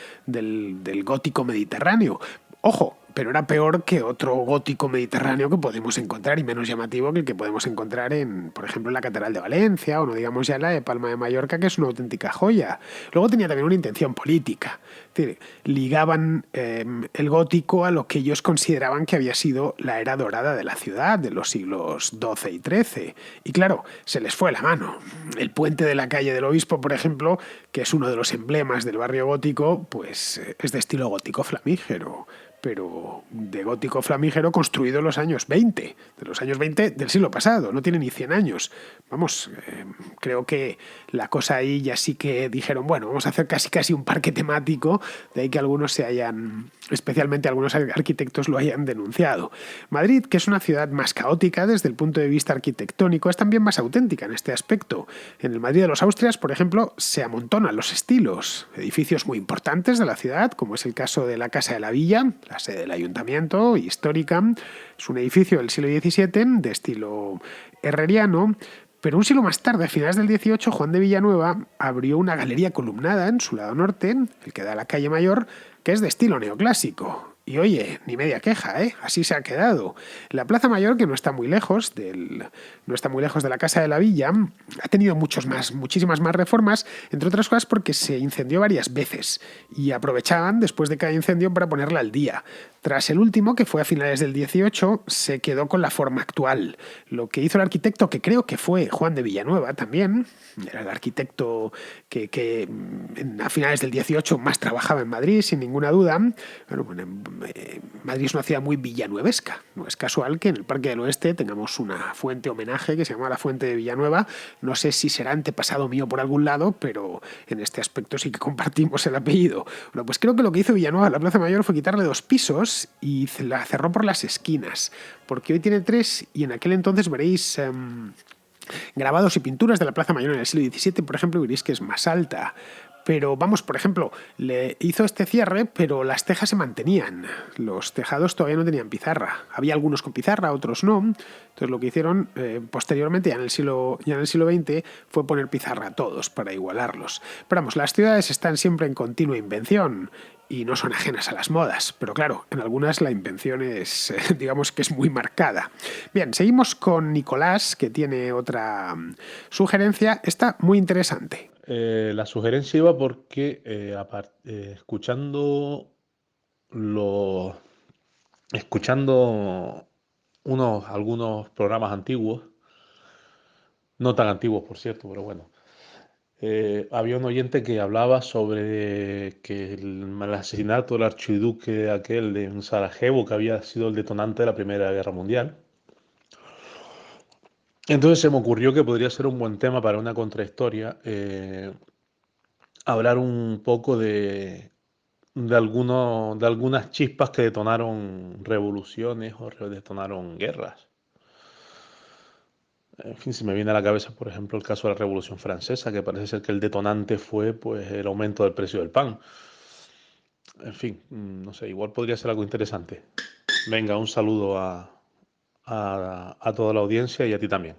gótico mediterráneo. Ojo, pero era peor que otro gótico mediterráneo que podemos encontrar y menos llamativo que el que podemos encontrar por ejemplo, en la Catedral de Valencia o no digamos ya la de Palma de Mallorca, que es una auténtica joya. Luego tenía también una intención política. Es decir, ligaban el gótico a lo que ellos consideraban que había sido la era dorada de la ciudad de los siglos XII y XIII. Y claro, se les fue la mano. El puente de la calle del Obispo, por ejemplo, que es uno de los emblemas del barrio gótico, pues es de estilo gótico flamígero. pero de gótico flamígero construido en los años 20, de los años 20 del siglo pasado, no tiene ni 100 años. Vamos, creo que la cosa ahí ya sí que dijeron, bueno, vamos a hacer casi un parque temático, de ahí que algunos se hayan, especialmente algunos arquitectos lo hayan denunciado. Madrid, que es una ciudad más caótica desde el punto de vista arquitectónico, es también más auténtica en este aspecto. En el Madrid de los Austrias, por ejemplo, se amontonan los estilos, edificios muy importantes de la ciudad, como es el caso de la Casa de la Villa, la sede del ayuntamiento, histórica. Es un edificio del siglo XVII de estilo herreriano, pero un siglo más tarde, a finales del XVIII, Juan de Villanueva abrió una galería columnada en su lado norte, el que da a la calle Mayor, que es de estilo neoclásico. Y oye, ni media queja, ¿eh? Así se ha quedado. La Plaza Mayor, que no está muy lejos de la Casa de la Villa, ha tenido muchísimas más reformas, entre otras cosas porque se incendió varias veces y aprovechaban después de cada incendio para ponerla al día. Tras el último, que fue a finales del XVIII, se quedó con la forma actual. Lo que hizo el arquitecto, que creo que fue Juan de Villanueva también, era el arquitecto que a finales del XVIII más trabajaba en Madrid, sin ninguna duda. Madrid es una ciudad muy villanuevesca. No es casual que en el Parque del Oeste tengamos una fuente homenaje que se llama la Fuente de Villanueva. No sé si será antepasado mío por algún lado, pero en este aspecto sí que compartimos el apellido. Bueno, pues creo que lo que hizo Villanueva en la Plaza Mayor fue quitarle 2 pisos y la cerró por las esquinas, porque hoy tiene 3 y en aquel entonces veréis grabados y pinturas de la Plaza Mayor en el siglo XVII, por ejemplo, veréis que es más alta. Pero vamos, por ejemplo, le hizo este cierre, pero las tejas se mantenían. Los tejados todavía no tenían pizarra. Había algunos con pizarra, otros no. Entonces lo que hicieron posteriormente, ya en el siglo XX, fue poner pizarra a todos para igualarlos. Pero vamos, las ciudades están siempre en continua invención y no son ajenas a las modas. Pero claro, en algunas la invención es, digamos que es muy marcada. Bien, seguimos con Nicolás, que tiene otra sugerencia. Está muy interesante. La sugerencia iba porque escuchando algunos programas antiguos, no tan antiguos por cierto, pero bueno, había un oyente que hablaba sobre que el asesinato del archiduque aquel de Sarajevo, que había sido el detonante de la Primera Guerra Mundial. Entonces se me ocurrió que podría ser un buen tema para una contrahistoria, hablar un poco de algunas chispas que detonaron revoluciones o detonaron guerras. En fin, se me viene a la cabeza, por ejemplo, el caso de la Revolución Francesa, que parece ser que el detonante fue pues, el aumento del precio del pan. En fin, no sé, igual podría ser algo interesante. Venga, un saludo a toda la audiencia y a ti también.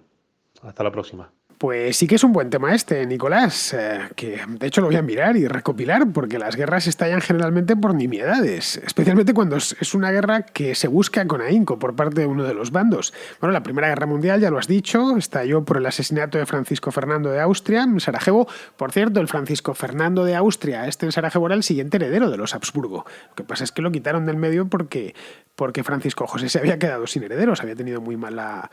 Hasta la próxima. Pues sí que es un buen tema este, Nicolás, que de hecho lo voy a mirar y recopilar, porque las guerras estallan generalmente por nimiedades, especialmente cuando es una guerra que se busca con ahínco por parte de uno de los bandos. Bueno, la Primera Guerra Mundial, ya lo has dicho, estalló por el asesinato de Francisco Fernando de Austria en Sarajevo. Por cierto, el Francisco Fernando de Austria, en Sarajevo, era el siguiente heredero de los Habsburgo. Lo que pasa es que lo quitaron del medio porque Francisco José se había quedado sin herederos, había tenido muy mala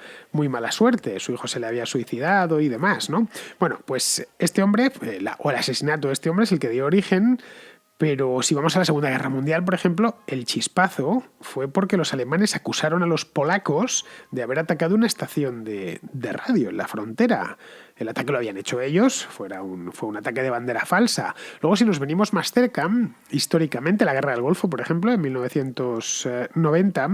suerte, su hijo se le había suicidado y demás, ¿no? Bueno, pues este hombre, el asesinato de este hombre es el que dio origen, pero si vamos a la Segunda Guerra Mundial, por ejemplo, el chispazo fue porque los alemanes acusaron a los polacos de haber atacado una estación de radio en la frontera. El ataque lo habían hecho ellos, fue un ataque de bandera falsa. Luego, si nos venimos más cerca, históricamente, la Guerra del Golfo, por ejemplo, en 1990,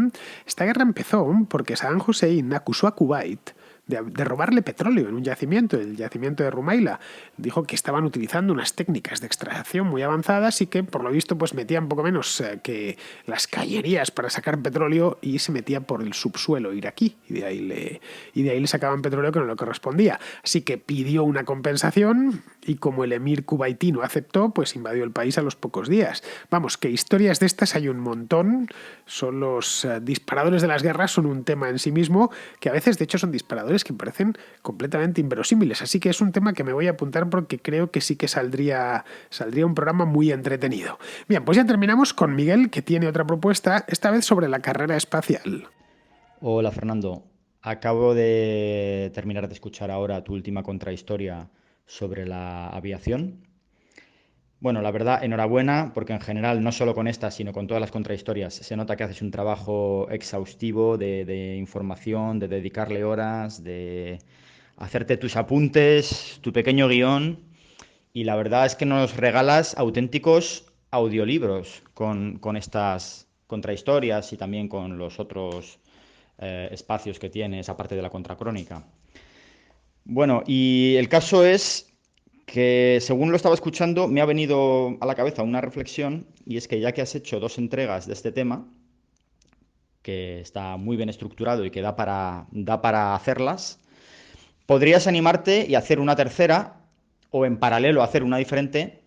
esta guerra empezó porque Saddam Hussein acusó a Kuwait de robarle petróleo en un yacimiento, el yacimiento de Rumaila. Dijo que estaban utilizando unas técnicas de extracción muy avanzadas y que, por lo visto, pues metían poco menos que las cañerías para sacar petróleo y se metía por el subsuelo iraquí. Y de ahí le sacaban petróleo que no le correspondía. Así que pidió una compensación y como el emir kuwaití aceptó, pues invadió el país a los pocos días. Vamos, que historias de estas hay un montón. Son los disparadores de las guerras, son un tema en sí mismo, que a veces, de hecho, son disparadores que parecen completamente inverosímiles. Así que es un tema que me voy a apuntar porque creo que sí que saldría un programa muy entretenido. Bien, pues ya terminamos con Miguel, que tiene otra propuesta, esta vez sobre la carrera espacial. Hola, Fernando. Acabo de terminar de escuchar ahora tu última contrahistoria sobre la aviación. Bueno, la verdad, enhorabuena, porque en general, no solo con esta, sino con todas las contrahistorias, se nota que haces un trabajo exhaustivo de información, de dedicarle horas, de hacerte tus apuntes, tu pequeño guión, y la verdad es que nos regalas auténticos audiolibros con estas contrahistorias y también con los otros espacios que tienes, aparte de la contracrónica. Bueno, y el caso es que según lo estaba escuchando me ha venido a la cabeza una reflexión, y es que ya que has hecho 2 entregas de este tema, que está muy bien estructurado y que da para hacerlas, podrías animarte y hacer una tercera, o en paralelo hacer una diferente,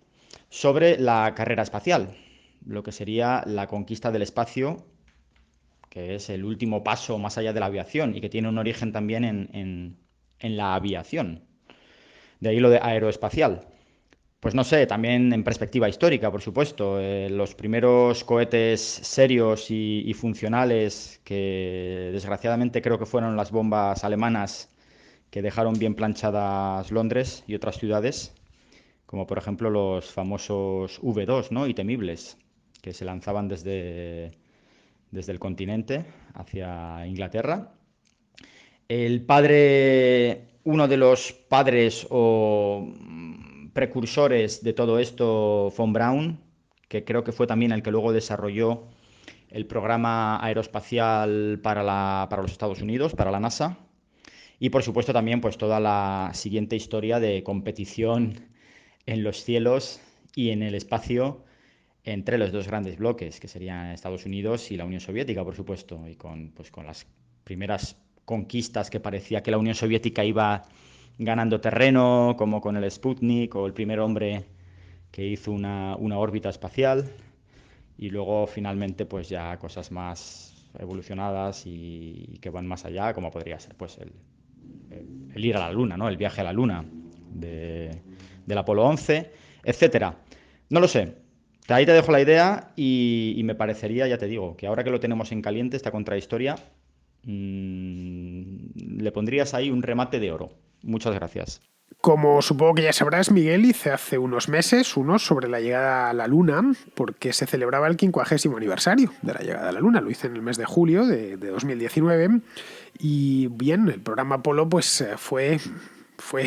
sobre la carrera espacial, lo que sería la conquista del espacio, que es el último paso más allá de la aviación y que tiene un origen también en la aviación. De ahí lo de aeroespacial. Pues no sé, también en perspectiva histórica, por supuesto. Los primeros cohetes serios y funcionales, que desgraciadamente creo que fueron las bombas alemanas que dejaron bien planchadas Londres y otras ciudades, como por ejemplo los famosos V2, ¿no? Y temibles, que se lanzaban desde el continente hacia Inglaterra. Uno de los padres o precursores de todo esto, von Braun, que creo que fue también el que luego desarrolló el programa aeroespacial para los Estados Unidos, para la NASA. Y por supuesto también pues toda la siguiente historia de competición en los cielos y en el espacio entre los dos grandes bloques, que serían Estados Unidos y la Unión Soviética, por supuesto, y con las primeras conquistas que parecía que la Unión Soviética iba ganando terreno, como con el Sputnik o el primer hombre que hizo una órbita espacial, y luego finalmente pues ya cosas más evolucionadas y que van más allá, como podría ser pues el ir a la Luna, ¿no? El viaje a la Luna del Apolo 11, etcétera. No lo sé. Ahí te dejo la idea y me parecería, ya te digo, que ahora que lo tenemos en caliente, esta contrahistoria, le pondrías ahí un remate de oro. Muchas gracias. Como supongo que ya sabrás, Miguel, hice hace unos meses uno sobre la llegada a la Luna, porque se celebraba el 50º aniversario de la llegada a la Luna. Lo hice en el mes de julio de 2019. Y bien, el programa Apolo pues fue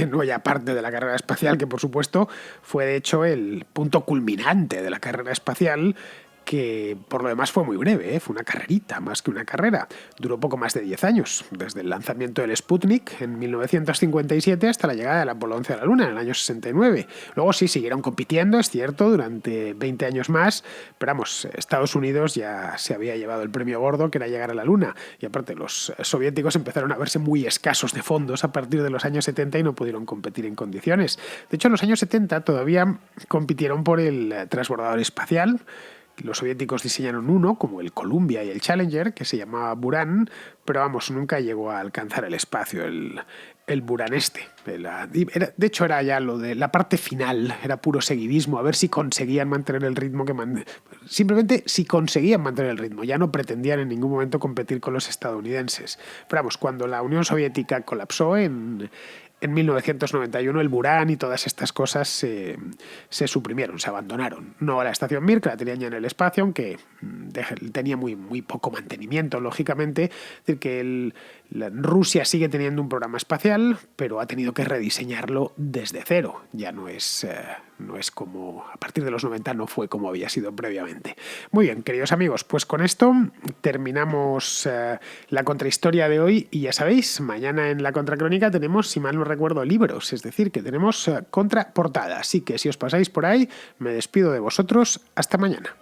no ya parte de la carrera espacial, que por supuesto fue de hecho el punto culminante de la carrera espacial, que por lo demás fue muy breve, ¿eh? Fue una carrerita más que una carrera. Duró poco más de 10 años, desde el lanzamiento del Sputnik en 1957 hasta la llegada del Apolo 11 a la Luna en el año 69. Luego sí, siguieron compitiendo, es cierto, durante 20 años más, pero vamos, Estados Unidos ya se había llevado el premio gordo, que era llegar a la Luna, y aparte los soviéticos empezaron a verse muy escasos de fondos a partir de los años 70 y no pudieron competir en condiciones. De hecho, en los años 70 todavía compitieron por el transbordador espacial. Los soviéticos diseñaron uno, como el Columbia y el Challenger, que se llamaba Buran, pero vamos, nunca llegó a alcanzar el espacio, el Buran este. De hecho, era ya lo de la parte final, era puro seguidismo, a ver si conseguían mantener el ritmo simplemente si conseguían mantener el ritmo, ya no pretendían en ningún momento competir con los estadounidenses. Pero vamos, cuando la Unión Soviética colapsó en 1991, el Buran y todas estas cosas se suprimieron, se abandonaron. No a la estación Mir, que la tenían ya en el espacio, aunque tenía muy poco mantenimiento, lógicamente. Es decir, que Rusia sigue teniendo un programa espacial, pero ha tenido que rediseñarlo desde cero. Ya no es como, a partir de los 90 no fue como había sido previamente. Muy bien, queridos amigos, pues con esto terminamos la contrahistoria de hoy, y ya sabéis, mañana en la contracrónica tenemos, si mal no recuerdo, libros, es decir, que tenemos contraportada. Así que si os pasáis por ahí, me despido de vosotros. Hasta mañana.